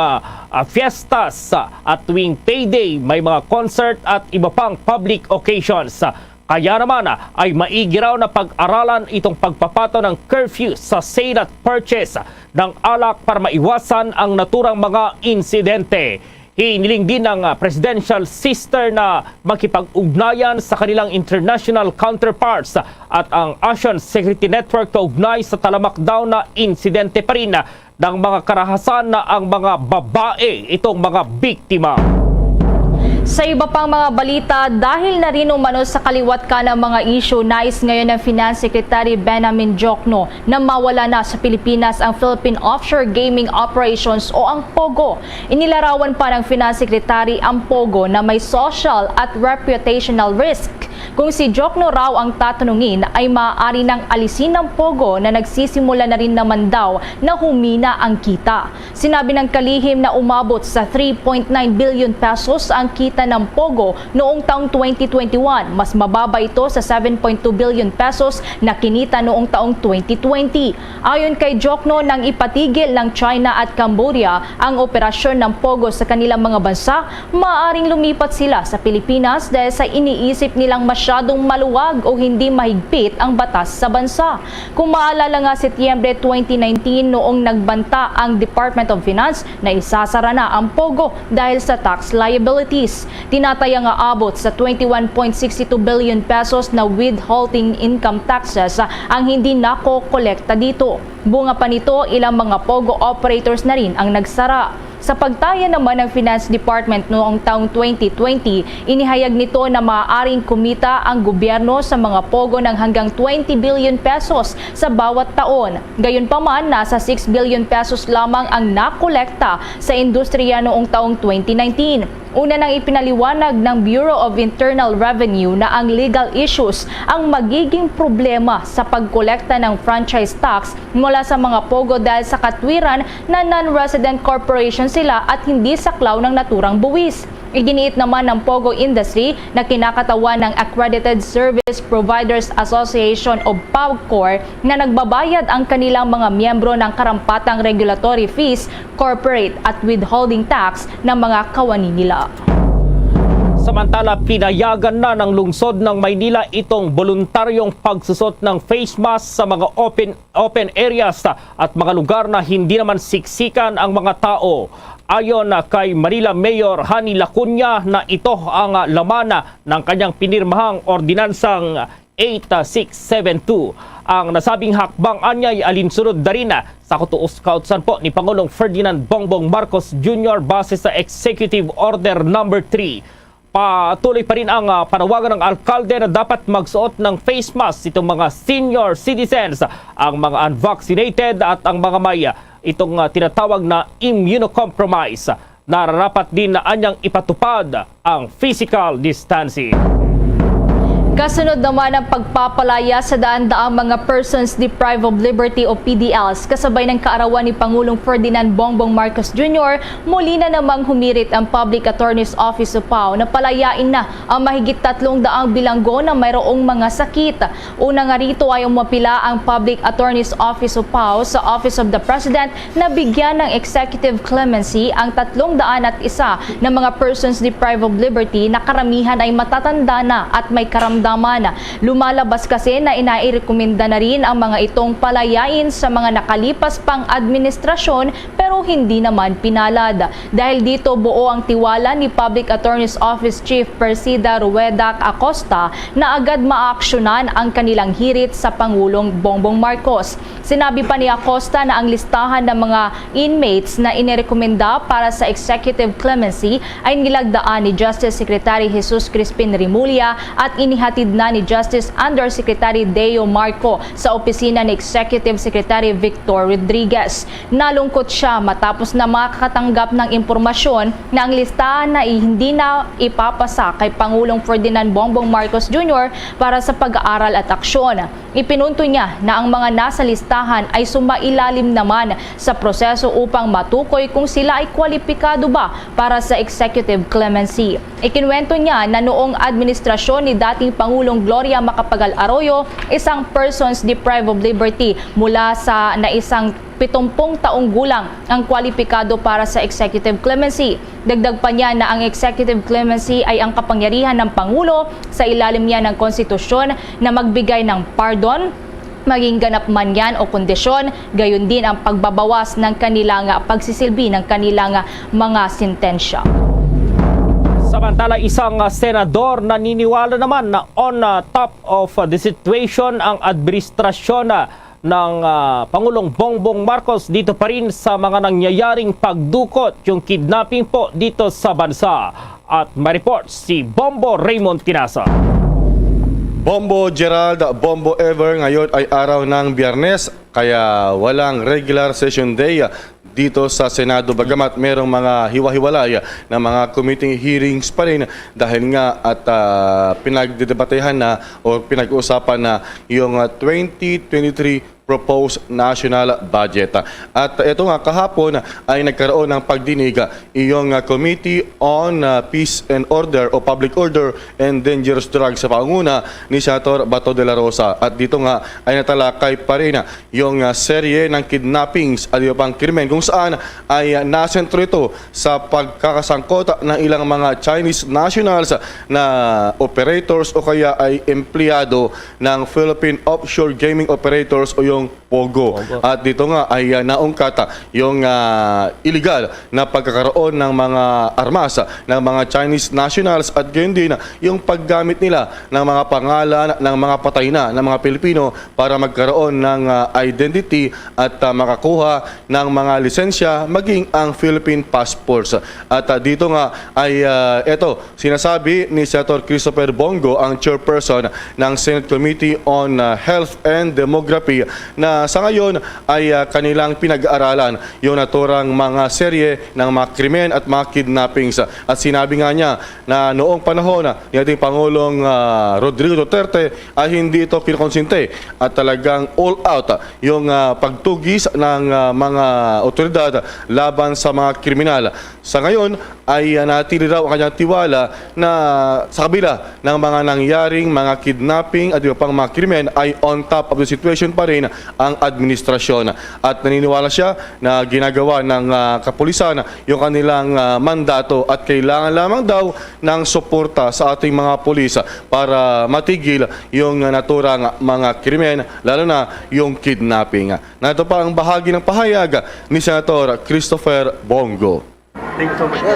fiestas at tuwing payday, may mga concert at iba pang public occasions. Kaya naman ay maigi raw na pag-aralan itong pagpapato ng curfew sa sale at purchase ng alak para maiwasan ang naturang mga insidente. Hiniling din ng presidential sister na makipag-ugnayan sa kanilang international counterparts at ang Asian Security Network kaugnay sa talamak daw na insidente pa rin ng mga karahasan na ang mga babae itong mga biktima. Sa iba pang mga balita, dahil na rin umano sa kaliwat ka ng mga issue, nais ngayon ng Finance Secretary Benjamin Diokno na mawala na sa Pilipinas ang Philippine Offshore Gaming Operations o ang POGO. Inilarawan pa ng Finance Secretary ang POGO na may social at reputational risk. Kung si Diokno raw ang tatanungin, ay maaari nang alisin ng POGO na nagsisimula na rin naman daw na humina ang kita. Sinabi ng kalihim na umabot sa 3.9 billion pesos ang kita ng POGO noong taong 2021. Mas mababa ito sa 7.2 billion pesos na kinita noong taong 2020. Ayon kay Diokno, nang ipatigil ng China at Cambodia ang operasyon ng POGO sa kanilang mga bansa, maaaring lumipat sila sa Pilipinas dahil sa iniisip nilang masyadong maluwag o hindi mahigpit ang batas sa bansa. Kung maalala nga, Setyembre 2019 noong nagbanta ang Department of Finance na isasara na ang POGO dahil sa tax liabilities. Tinataya nga abot sa 21.62 billion pesos na withholding income taxes ang hindi nako-kolekta dito. Bunga pa nito, ilang mga POGO operators na rin ang nagsara. Sa pagtaya naman ng Finance Department noong taong 2020, inihayag nito na maaaring kumita ang gobyerno sa mga POGO ng hanggang 20 billion pesos sa bawat taon. Gayunpaman, nasa 6 billion pesos lamang ang nakolekta sa industriya noong taong 2019. Una nang ipinaliwanag ng Bureau of Internal Revenue na ang legal issues ang magiging problema sa pagkolekta ng franchise tax mula sa mga POGO dahil sa katwiran na non-resident corporation sila at hindi saklaw ng naturang buwis. Iginiit naman ng POGO industry na kinakatawan ng Accredited Service Providers Association o PAVCOR na nagbabayad ang kanilang mga miyembro ng karampatang regulatory fees, corporate at withholding tax ng mga kawani nila. Samantala, pinayagan na ng lungsod ng Maynila itong voluntaryong pagsusot ng face mask sa mga open areas at mga lugar na hindi naman siksikan ang mga tao. Ayon kay Manila Mayor Hani Lacuna na ito ang laman ng kanyang pinirmahang ordinansang 8672. Ang nasabing hakbang anya ay alinsunod na rin sa kautusan po ni Pangulong Ferdinand Bongbong Marcos Jr. base sa Executive Order No. 3. Patuloy pa rin ang panawagan ng alkalde na dapat magsuot ng face mask itong mga senior citizens, ang mga unvaccinated at ang mga may itong tinatawag na immunocompromise. Nararapat din na anyang ipatupad ang physical distancing. Kasunod naman ang pagpapalaya sa daan-daang mga persons deprived of liberty o PDLs kasabay ng kaarawan ni Pangulong Ferdinand Bongbong Marcos Jr., muli na namang humirit ang Public Attorney's Office of PAO na palayain na ang mahigit 300 bilanggo na mayroong mga sakit. Una nga rito ay umapila ang Public Attorney's Office of PAO sa Office of the President na bigyan ng executive clemency ang 301 na mga persons deprived of liberty na karamihan ay matatanda na at may karamdaman. Lumalabas kasi na inairekomenda na rin ang mga itong palayain sa mga nakalipas pang administrasyon pero hindi naman pinalad. Dahil dito buo ang tiwala ni Public Attorney's Office Chief Persida Rueda Acosta na agad maaksyonan ang kanilang hirit sa Pangulong Bongbong Marcos. Sinabi pa ni Acosta na ang listahan ng mga inmates na inirekomenda para sa executive clemency ay nilagdaan ni Justice Secretary Jesus Crispin Rimulya at inihatid na ni Justice Undersecretary Deo Marco sa opisina ni Executive Secretary Victor Rodriguez. Nalungkot siya matapos na makakatanggap ng impormasyon na ang listahan na hindi na ipapasa kay Pangulong Ferdinand Bongbong Marcos Jr. para sa pag-aaral at aksyon. Ipinunto niya na ang mga nasa listahan ay sumailalim naman sa proseso upang matukoy kung sila ay kwalipikado ba para sa executive clemency. Ikinwento niya na noong administrasyon ni dating Pangulong Gloria Macapagal Arroyo, isang persons deprived of liberty mula sa isang 70 taong gulang ang kwalipikado para sa executive clemency. Dagdag pa niya na ang executive clemency ay ang kapangyarihan ng Pangulo sa ilalim niya ng konstitusyon na magbigay ng pardon, maging ganap man yan o kondisyon, gayon din ang pagbabawas ng kanilang pagsisilbi ng kanilang mga sintensya. Samantala, isang senador naniniwala naman na on top of the situation ang administrasyon ng Pangulong Bongbong Marcos dito pa rin sa mga nangyayaring pagdukot, yung kidnapping po dito sa bansa. At ma-report si Bombo Raymond Tinasa. Bombo Gerald, Bombo Ever, ngayon ay araw ng Biyernes, kaya walang regular session day dito sa Senado, bagamat merong mga hiwa-hiwalay na mga committee hearings pa rin dahil nga at pinagdedebatehan na o pinag-uusapan na yung 2023 proposed national budget. At ito nga, kahapon ay nagkaroon ng pagdinig iyong Committee on Peace and Order o Public Order and Dangerous Drugs sa panguna ni Senator Bato de la Rosa. At dito nga ay natalakay pa rin yung serye ng kidnappings at iba pang krimen kung saan ay nasentro ito sa pagkakasangkot ng ilang mga Chinese nationals na operators o kaya ay empleyado ng Philippine Offshore Gaming Operators o yung Pogo. At dito nga ay naungkata yung illegal na pagkakaroon ng mga armas ng mga Chinese nationals at gayon din yung paggamit nila ng mga pangalan ng mga patay na ng mga Pilipino para magkaroon ng identity at makakuha ng mga lisensya maging ang Philippine passports. At dito nga ay ito sinasabi ni Senator Christopher Bongo, ang chairperson ng Senate Committee on Health and Demography, na sa ngayon ay kanilang pinag-aaralan yung naturang mga serye ng mga krimen at mga kidnappings. At sinabi nga niya na noong panahon ni ating Pangulong Rodrigo Duterte ay hindi ito kinokonsinte at talagang all out yung pagtugis ng mga otoridad laban sa mga kriminal. Sa ngayon ay natili raw ang kanyang tiwala na sa kabila ng mga nangyaring mga kidnapping at iba pang mga krimen ay on top of the situation pa rin ang administrasyon. At naniniwala siya na ginagawa ng kapulisan yung kanilang mandato at kailangan lamang daw ng suporta sa ating mga pulis para matigil yung naturang mga krimen, lalo na yung kidnapping. Narito pa ang bahagi ng pahayag ni Senator Christopher Bongo.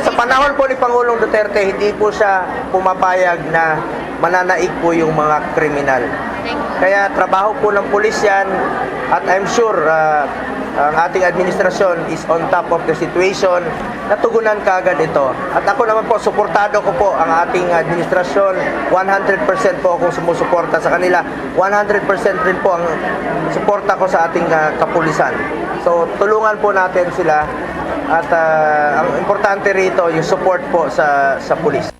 Sa panahon po ni Pangulong Duterte, hindi po siya pumapayag na mananaig po yung mga kriminal. Kaya trabaho po ng pulis yan at I'm sure ang ating administrasyon is on top of the situation. Natugunan kaagad ito. At ako naman po, suportado ko po ang ating administrasyon. 100% po akong sumusuporta sa kanila. 100% rin po ang suporta ko sa ating kapulisan. So tulungan po natin sila. At ang importante rito, yung support po sa pulis.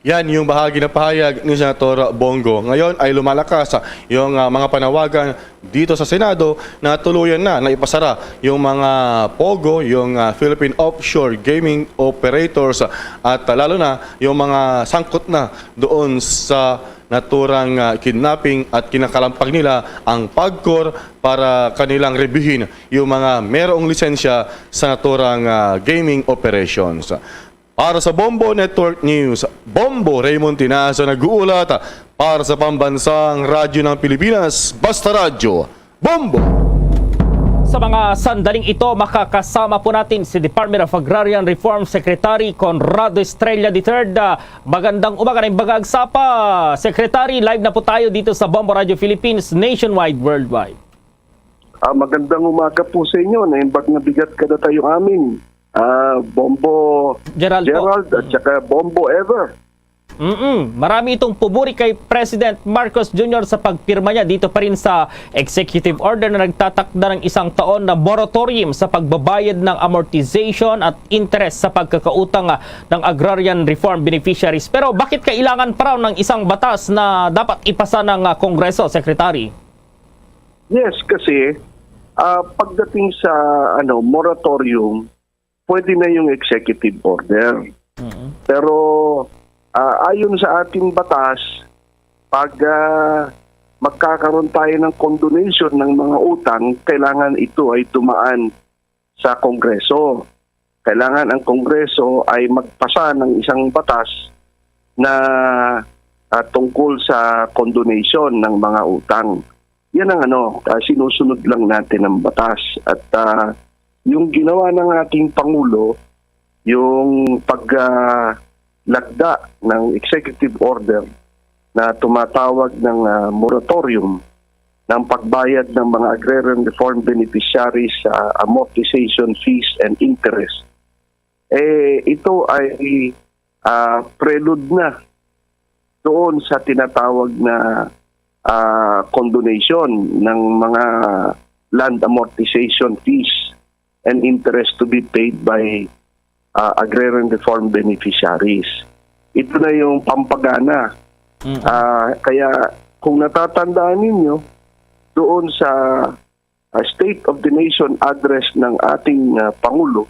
Yan yung bahagi na pahayag ni Senator Bongo. Ngayon ay lumalakas yung mga panawagan dito sa Senado na tuluyan na ipasara yung mga POGO, yung Philippine Offshore Gaming Operators at lalo na yung mga sangkot na doon sa naturang kidnapping at kinakalampag nila ang PAGCOR para kanilang reviewin yung mga merong lisensya sa naturang gaming operations. Para sa Bombo Network News, Bombo Raymond Tinaso nag-uulat para sa pambansang radyo ng Pilipinas, Basta Radyo, Bombo! Sa mga sandaling ito, makakasama po natin si Department of Agrarian Reform Secretary Conrado Estrella III. Magandang umaga na Bagagsapa. Secretary, live na po tayo dito sa Bombo Radio Philippines, nationwide, worldwide. Magandang umaga po sa inyo. Naimbag na bigat ka na tayo amin. Bombo Gerald at saka Bombo Ever. Marami itong pumuri kay President Marcos Jr. sa pagpirma niya dito pa rin sa executive order na nagtatakda ng 1 taon na moratorium sa pagbabayad ng amortization at interest sa pagkakautang ng agrarian reform beneficiaries. Pero bakit kailangan pa raw ng isang batas na dapat ipasa ng Kongreso, Secretary? Yes, kasi pagdating sa moratorium, pwede na yung executive order. Pero ayon sa ating batas, pag magkakaroon tayo ng condonation ng mga utang, kailangan ito ay tumaan sa Kongreso. Kailangan ang Kongreso ay magpasa ng isang batas na tungkol sa condonation ng mga utang. Yan ang sinusunod lang natin ang batas. At yung ginawa ng ating Pangulo, yung paglagda ng executive order na tumatawag ng moratorium ng pagbayad ng mga agrarian reform beneficiaries sa amortization fees and interest, ito ay prelude na doon sa tinatawag na condonation ng mga land amortization fees and interest to be paid by agrarian reform beneficiaries. Ito na yung pampagana. Kaya kung natatandaan ninyo, doon sa State of the Nation address ng ating Pangulo,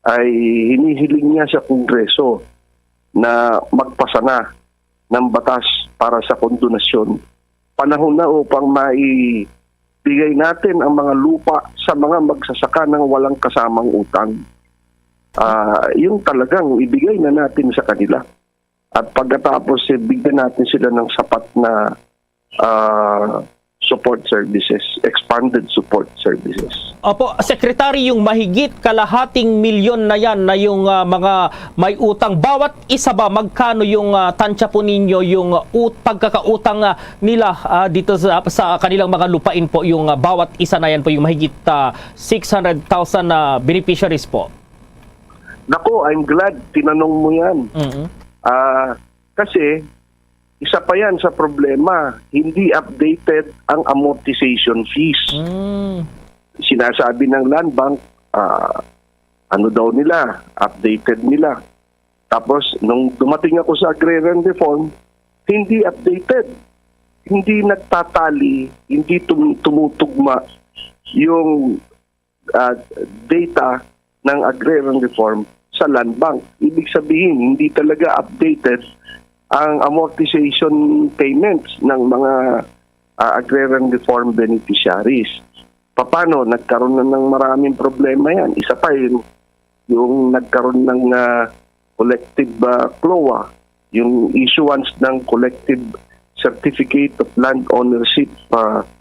ay hinihiling niya sa Kongreso na magpasa na ng batas para sa kondonasyon. Panahon na upang maibigay natin ang mga lupa sa mga magsasaka ng walang kasamang utang. Yung talagang ibigay na natin sa kanila. At pagkatapos, bigyan natin sila ng sapat na support services, expanded support services. Opo, Secretary, yung mahigit kalahating milyon na yan na yung mga may utang, bawat isa ba, magkano yung tansya po ninyo yung pagkakautang nila dito sa kanilang mga lupain po, yung bawat isa na yan po, yung mahigit 600,000 beneficiaries po? Nako, I'm glad tinanong mo yan. Kasi isa pa yan sa problema, hindi updated ang amortization fees. Sinasabi ng Land Bank, nila, updated nila. Tapos, nung dumating ako sa agrarian reform, hindi updated. Hindi nagtatali, hindi tumutugma yung data ng agrarian reform sa Land Bank. Ibig sabihin, hindi talaga updated ang amortization payments ng mga agrarian reform beneficiaries. Paano? Nagkaroon na ng maraming problema yan. Isa pa yung nagkaroon ng collective CLOA, yung issuance ng collective certificate of land ownership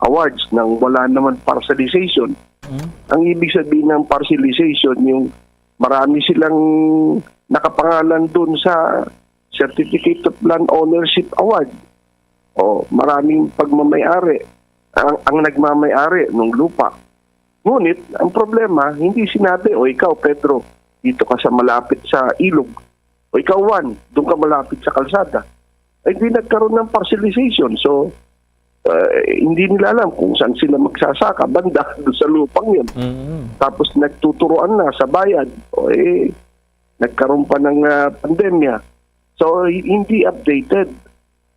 awards nang wala naman parcelization. Ang ibig sabihin ng parcelization, yung marami silang nakapangalan dun sa Certificate of Land Ownership Award. O maraming pagmamayari ang nagmamayari ng lupa. Ngunit, ang problema, hindi sinabi, o ikaw, Pedro, dito ka sa malapit sa ilog. O ikaw, Juan, doon ka malapit sa kalsada. Ay, hindi nagkaroon ng parcelization. So, hindi nila alam kung saan sila magsasaka, banda doon sa lupang yun. Tapos nagtuturoan na sa bayad. O nagkaroon pa ng pandemya. So, hindi updated.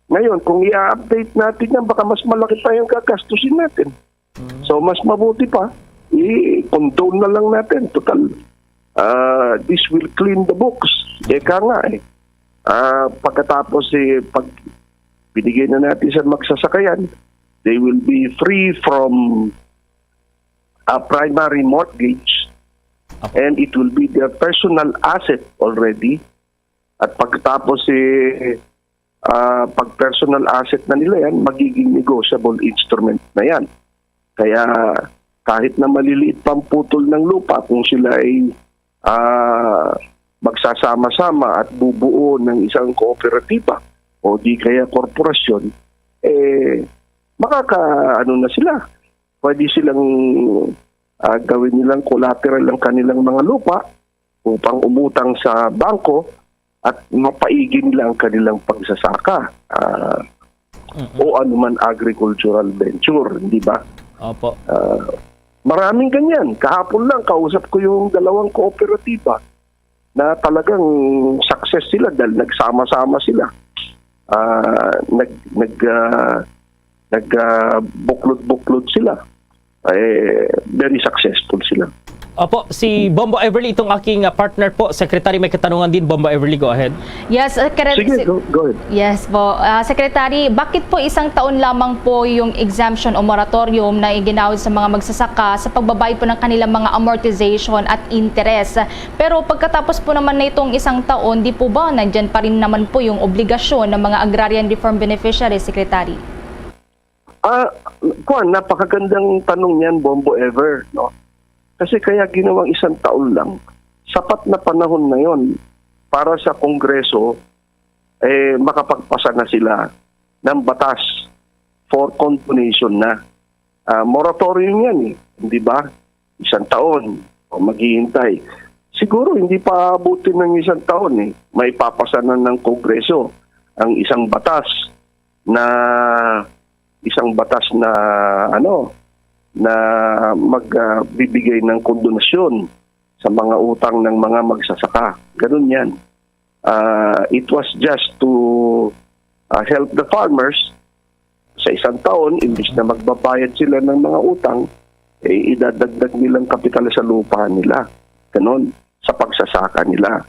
Ngayon, kung i-update natin yan, baka mas malaki pa yung gagastusin natin. So, mas mabuti pa, i-condone na lang natin. Total, this will clean the books. Eka nga pagkatapos, pag binigay na natin sa magsasakayan, they will be free from a primary mortgage and it will be their personal asset already. At pagkatapos pag personal asset na nila yan, magiging negotiable instrument na yan. Kaya kahit na maliliit pang putol ng lupa, kung sila ay magsasama-sama at bubuo ng isang kooperatiba o di kaya korporasyon, makakaano na sila. Pwede silang gawin nilang collateral ang kanilang mga lupa upang umutang sa bangko at mapaigi nila ang kanilang pagsasaka o anuman agricultural venture, di ba? Opo. Maraming ganyan. Kahapon lang, kausap ko yung dalawang kooperatiba na talagang success sila dahil nagsama-sama sila. Buklod-buklod sila. Very successful sila. Opo, si Bombo Everly, itong aking partner po, Secretary, may katanungan din. Bombo Everly, go ahead. Yes, Sige, go ahead. Yes po. Secretary, bakit po isang taon lamang po yung exemption o moratorium na iginawad sa mga magsasaka sa pagbabayad po ng kanilang mga amortization at interest? Pero pagkatapos po naman na itong isang taon, di po ba nandyan pa rin naman po yung obligasyon ng mga agrarian reform beneficiaries, Secretary? Napakagandang tanong yan, Bombo Ever, no? Kasi kaya ginawang isang taon lang, sapat na panahon na yon para sa Kongreso makapagpasa na sila ng batas for condonation na. Moratorium yan hindi ba? Isang taon o maghihintay. Siguro hindi pa abutin ng isang taon may papasa na ng Kongreso ang isang batas na magbibigay ng kondonasyon sa mga utang ng mga magsasaka. Ganun yan. It was just to help the farmers sa isang taon, imbis na magbabayad sila ng mga utang, idadagdag nilang kapital sa lupa nila. Ganun, sa pagsasaka nila.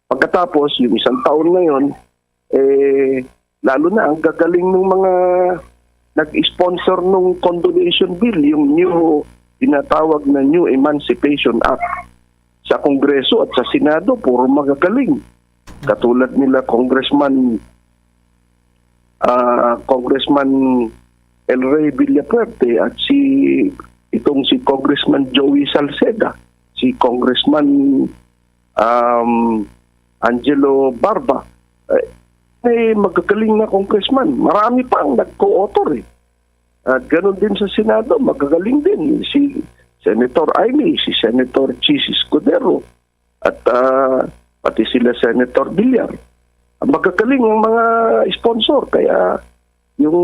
Pagkatapos, yung isang taon na yun, lalo na ang gagaling ng mga nag-sponsor nung condonation bill, yung new tinatawag na New Emancipation Act. Sa Kongreso at sa Senado, puro magagaling. Katulad nila Congressman El Rey Villapuerte at si Congressman Joey Salceda, si Congressman Angelo Barba. Magagaling na congressman. Marami pa ang nag-co-author At ganoon din sa Senado, magagaling din. Si Senator Amy, si Senator Chis Escudero, at pati sila Senator Villar. Magagaling ang mga sponsor. Kaya yung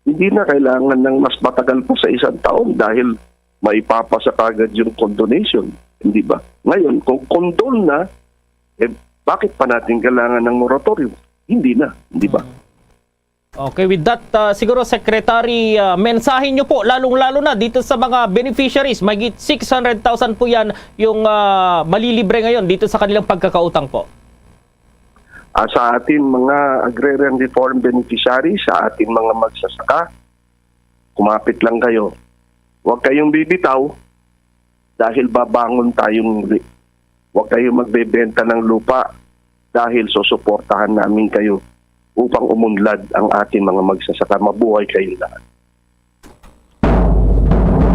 hindi na kailangan ng mas matagal pa sa isang taon dahil maipapasa kagad yung condonation. Hindi ba? Ngayon, kung condone na, bakit pa natin kailangan ng moratorium? Hindi na, hindi ba? Okay, with that, siguro Secretary, mensahe nyo po, lalong-lalo na dito sa mga beneficiaries, mahigit 600,000 po yan yung malilibre ngayon dito sa kanilang pagkakautang po. Sa atin mga agrarian reform beneficiaries, sa atin mga magsasaka, kumapit lang kayo. Huwag kayong bibitaw dahil babangon tayong muli. Huwag kayong magbebenta ng lupa dahil susuportahan namin kayo upang umunlad ang ating mga magsasaka. Mabuhay kayo lahat.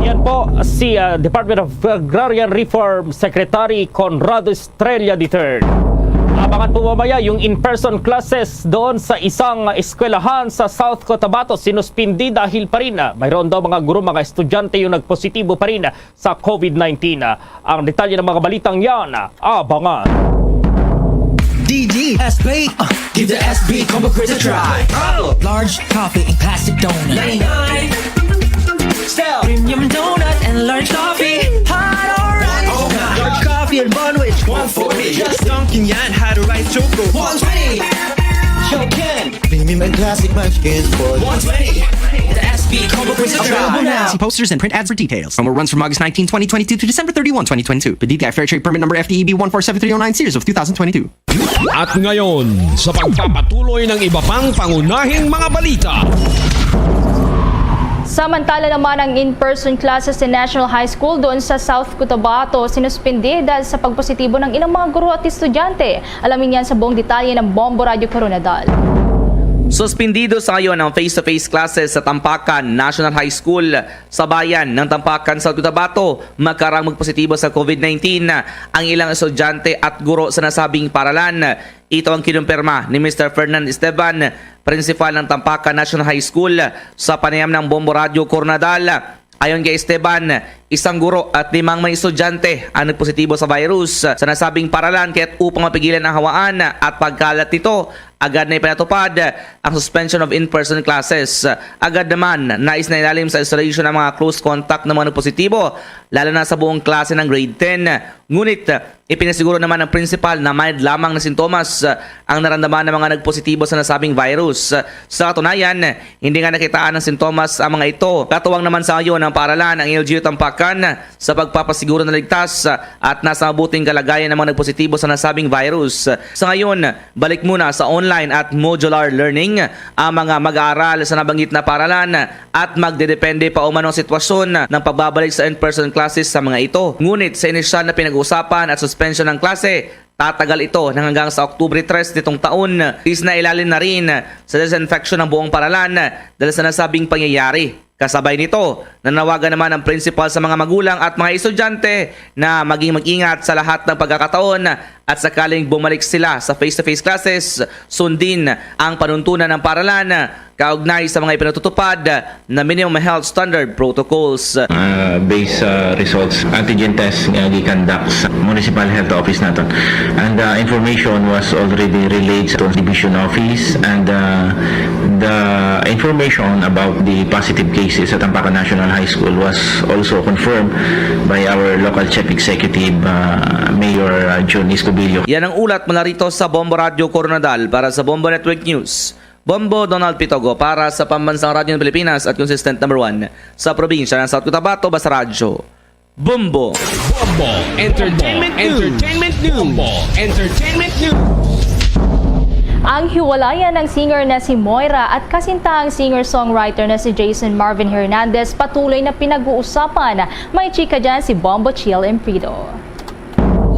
Yan po si Department of Agrarian Reform Secretary Conrado Estrella III. Abangan po mamaya yung in-person classes doon sa isang eskwelahan sa South Cotabato. Sinuspindi dahil pa rin mayroon daw mga guro, mga estudyante yung nagpositibo pa rin sa COVID-19. Ang detalye ng mga balitang yan, abangan. DD SB, give the SB combo quiz a try. Large coffee and classic donut. 99. Still premium donut and large coffee. Hot or right? Large coffee and bun with 140. Dunkin' yan, how to write choco. 120. Chokin. Premium and classic munchkin for 120. The SB Combo Crazy Try. See posters and print ads for details. Promo runs from August 19, 2022 to December 31, 2022. The DTI Fair Trade Permit number FTEB 147309 series of 2022. At ngayon, sa pagpapatuloy ng iba pang pangunahing mga balita. Samantala naman ang in-person classes sa National High School doon sa South Cotabato sinuspindi dahil sa pagpositibo ng ilang mga guro at estudyante. Alamin yan sa buong detalye ng Bombo Radio Coronadal. Suspindido sa ngayon ang face-to-face classes sa Tampakan National High School sa bayan ng Tampakan, South Cotabato. Magkarang magpositibo sa COVID-19 ang ilang estudyante at guro sa nasabing paralan. Ito ang kinumpirma ni Mr. Fernan Esteban, principal ng Tampakan National High School sa panayam ng Bombo Radio Coronadal. Ayon kay Esteban, isang guro at 5 may estudyante ang nagpositibo sa virus sa nasabing paralan, kaya't upang mapigilan ang hawaan at pagkalat nito, agad na ipinatupad ang suspension of in-person classes. Agad naman nais na ilalim sa isolation ng mga close contact ng mga nagpositibo, lalo na sa buong klase ng grade 10. Ngunit ipinasiguro naman ng principal na mild lamang na sintomas ang naramdaman ng mga nagpositibo sa nasabing virus. Sa katunayan, hindi nga nakitaan ng sintomas ang mga ito. Katuwang naman sa ngayon ng paaralan ang LGU Tampakan sa pagpapasiguro na ligtas at nasa mabuting kalagayan ng mga nagpositibo sa nasabing virus. Sa ngayon, balik muna sa online at modular learning ang mga mag-aaral sa nabanggit na paaralan at magdedepende pa umano ang sitwasyon ng pagbabalik sa in-person classes sa mga ito. Ngunit sa inisyal na pinag-uusapan at suspension ng klase, tatagal ito ng hanggang sa Oktubre 3 nitong taon. Is na ilalim na rin sa disinfection ng buong paaralan dahil sa nasabing pangyayari. Kasabay nito, nanawagan naman ang principal sa mga magulang at mga estudyante na maging mag-ingat sa lahat ng pagkakataon at sakaling bumalik sila sa face-to-face classes, sundin ang panuntunan ng paaralan kaugnay sa mga ipinatutupad na minimum health standard protocols. Based sa results, antigen test nga gi-conduct sa Municipal Health Office naton. And information was already relayed to Division Office, and the information about the positive cases at Tampakan National High School was also confirmed by our local chief executive, Mayor John Escobillo. Yan ang ulat mula rito sa Bombo Radio Coronadal para sa Bombo Network News. Bombo Donald Pitogo para sa Pambansang Radyo ng Pilipinas at consistent number 1 sa probinsya ng South Cotabato, Basta Radyo. Bombo. Bombo Entertainment News. Bombo Entertainment News. Ang hiwalayan ng singer na si Moira at kasintahang singer-songwriter na si Jason Marvin Hernandez patuloy na pinag-uusapan. May chika dyan si Bombo Chill Emprido.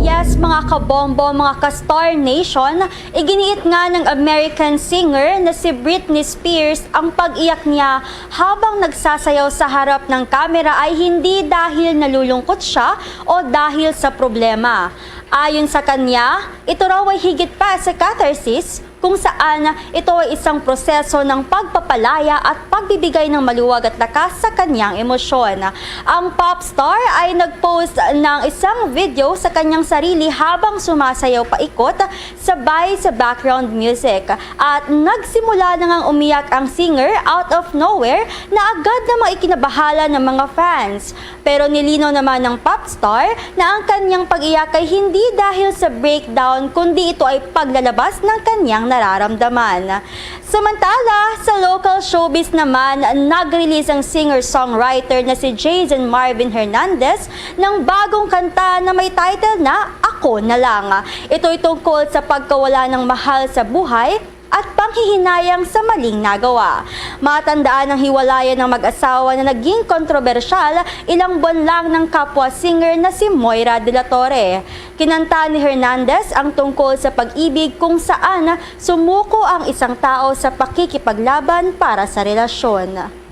Yes, mga kabombo, mga ka-Star Nation, iginiit nga ng American singer na si Britney Spears ang pag-iyak niya habang nagsasayaw sa harap ng kamera ay hindi dahil nalulungkot siya o dahil sa problema. Ayon sa kanya, ito raw ay higit pa sa catharsis kung saan ito ay isang proseso ng pagpapalaya at pagbibigay ng maluwag at lakas sa kanyang emosyon. Ang pop star ay nag-post ng isang video sa kanyang sarili habang sumasayaw paikot sabay sa background music. At nagsimula na ngang umiyak ang singer out of nowhere na agad namang ikinabahala ng mga fans. Pero nilinaw naman ng pop star na ang kanyang pag-iyak ay hindi dahil sa breakdown kundi ito ay paglalabas ng kanyang nararamdaman. Samantala, sa local showbiz naman, nag-release ang singer-songwriter na si Jason Marvin Hernandez ng bagong kanta na may title na Ako na Lang. Ito'y tungkol sa pagkawala ng mahal sa buhay at panghihinayang sa maling nagawa. Matandaan ang hiwalayan ng mag-asawa na naging kontrobersyal ilang buwan lang ng kapwa singer na si Moira de la Torre. Kinanta ni Hernandez ang tungkol sa pag-ibig kung saan sumuko ang isang tao sa pakikipaglaban para sa relasyon.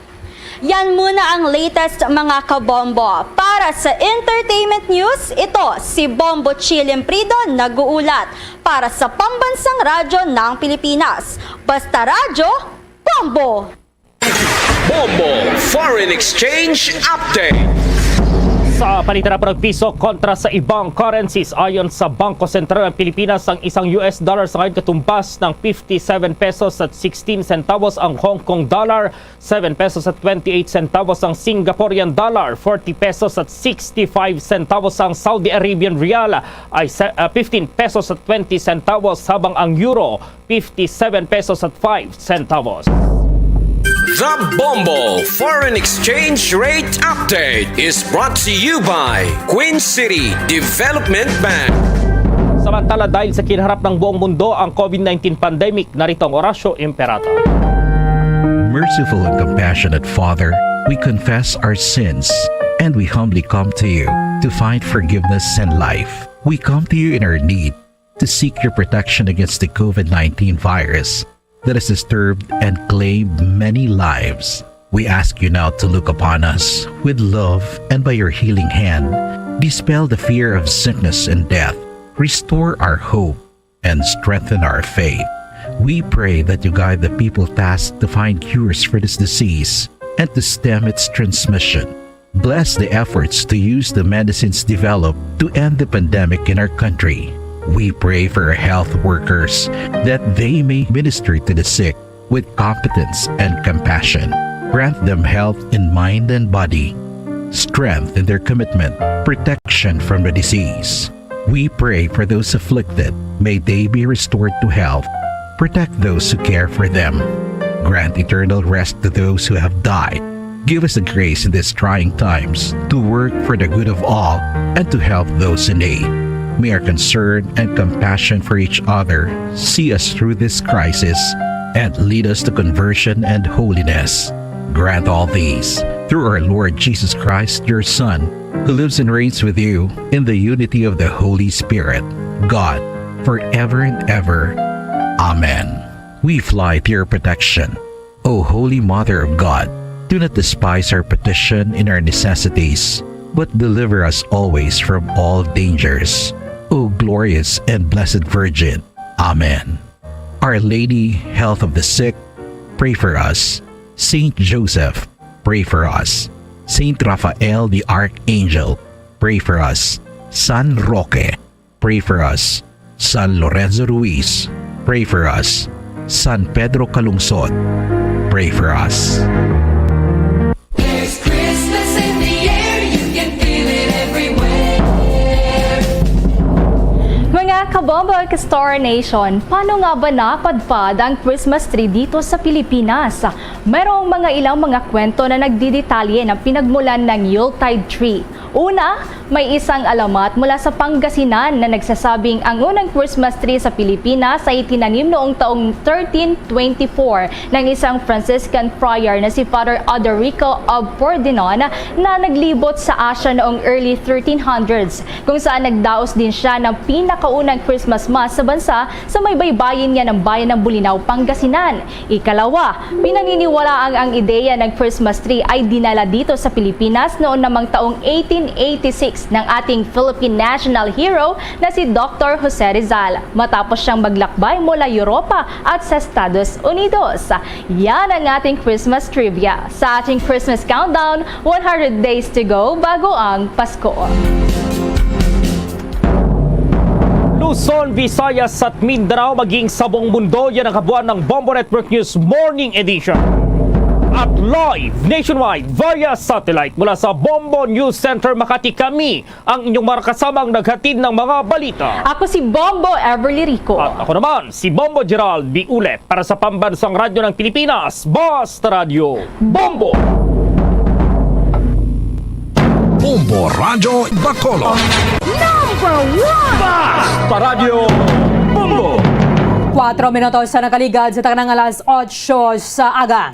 Yan muna ang latest mga kabombo. Para sa entertainment news, ito si Bombo Chill Emprido nag-uulat para sa Pambansang Radyo ng Pilipinas. Basta Radyo, Bombo! Bombo Foreign Exchange Update. Sa palitan ng piso kontra sa ibang currencies, ayon sa Bangko Sentral ng Pilipinas, ang isang US dollar sa ngayon katumbas ng 57 pesos at 16 centavos, ang Hong Kong dollar 7 pesos at 28 centavos, ang Singaporean dollar 40 pesos at 65 centavos, ang Saudi Arabian rial ay 15 pesos at 20 centavos, habang ang euro 57 pesos at 5 centavos. The Bombo Foreign Exchange Rate Update is brought to you by Queen City Development Bank. Samantala, dahil sa kinaharap ng buong mundo ang COVID-19 pandemic, narito ang Orasyo Imperator. Merciful and compassionate Father, we confess our sins and we humbly come to you to find forgiveness and life. We come to you in our need to seek your protection against the COVID-19 virus that has disturbed and claimed many lives. We ask you now to look upon us with love and by your healing hand, dispel the fear of sickness and death, restore our hope, and strengthen our faith. We pray that you guide the people tasked to find cures for this disease and to stem its transmission. Bless the efforts to use the medicines developed to end the pandemic in our country. We pray for our health workers that they may minister to the sick with competence and compassion. Grant them health in mind and body, strength in their commitment, protection from the disease. We pray for those afflicted. May they be restored to health. Protect those who care for them. Grant eternal rest to those who have died. Give us the grace in these trying times to work for the good of all and to help those in need. May our concern and compassion for each other see us through this crisis and lead us to conversion and holiness. Grant all these through our Lord Jesus Christ, your Son, who lives and reigns with you in the unity of the Holy Spirit, God, forever and ever. Amen. We fly to your protection. O Holy Mother of God, do not despise our petition in our necessities, but deliver us always from all dangers. O glorious and blessed Virgin. Amen. Our Lady, health of the sick, pray for us. Saint Joseph, pray for us. Saint Raphael the Archangel, pray for us. San Roque, pray for us. San Lorenzo Ruiz, pray for us. San Pedro Calungsod, pray for us. There's Christmas in the air, you can feel it everywhere. Mga kabombo at ka-Star Nation, paano nga ba napadpad ang Christmas tree dito sa Pilipinas? Merong ilang mga kwento na nagdidetalye ng pinagmulan ng Yuletide tree. Una, may isang alamat mula sa Pangasinan na nagsasabing ang unang Christmas tree sa Pilipinas ay itinanim noong taong 1324 ng isang Franciscan friar na si Father Odorico of Pordenone na naglibot sa Asia noong early 1300s, kung saan nagdaos din siya ng pinakaunang Christmas Mass sa bansa sa may baybayin niya ng bayan ng Bulinaw, Pangasinan. Ikalawa, pinaniniwalaang ang ideya ng Christmas tree ay dinala dito sa Pilipinas noon namang taong 1886 ng ating Philippine national hero na si Dr. Jose Rizal, matapos siyang maglakbay mula Europa at sa Estados Unidos. Yan ang ating Christmas trivia. Sa ating Christmas countdown, 100 days to go bago ang Pasko. Luzon, Visayas at Mindanao, maging sa buong mundo, yan ang kabuuan ng Bombo Network News Morning Edition. At live nationwide via satellite mula sa Bombo News Center Makati, kami ang inyong marakasamang naghatid ng mga balita. Ako si Bombo Everly Rico. At ako naman si Bombo Gerald B. Ulet para sa Pambansang Radyo ng Pilipinas, Basta Radio Bombo! Bombo Radyo Bacolod. Number 1! Basta Radio Bombo! 4 minutos sa nakaligad sa tanang alas 8 sa aga.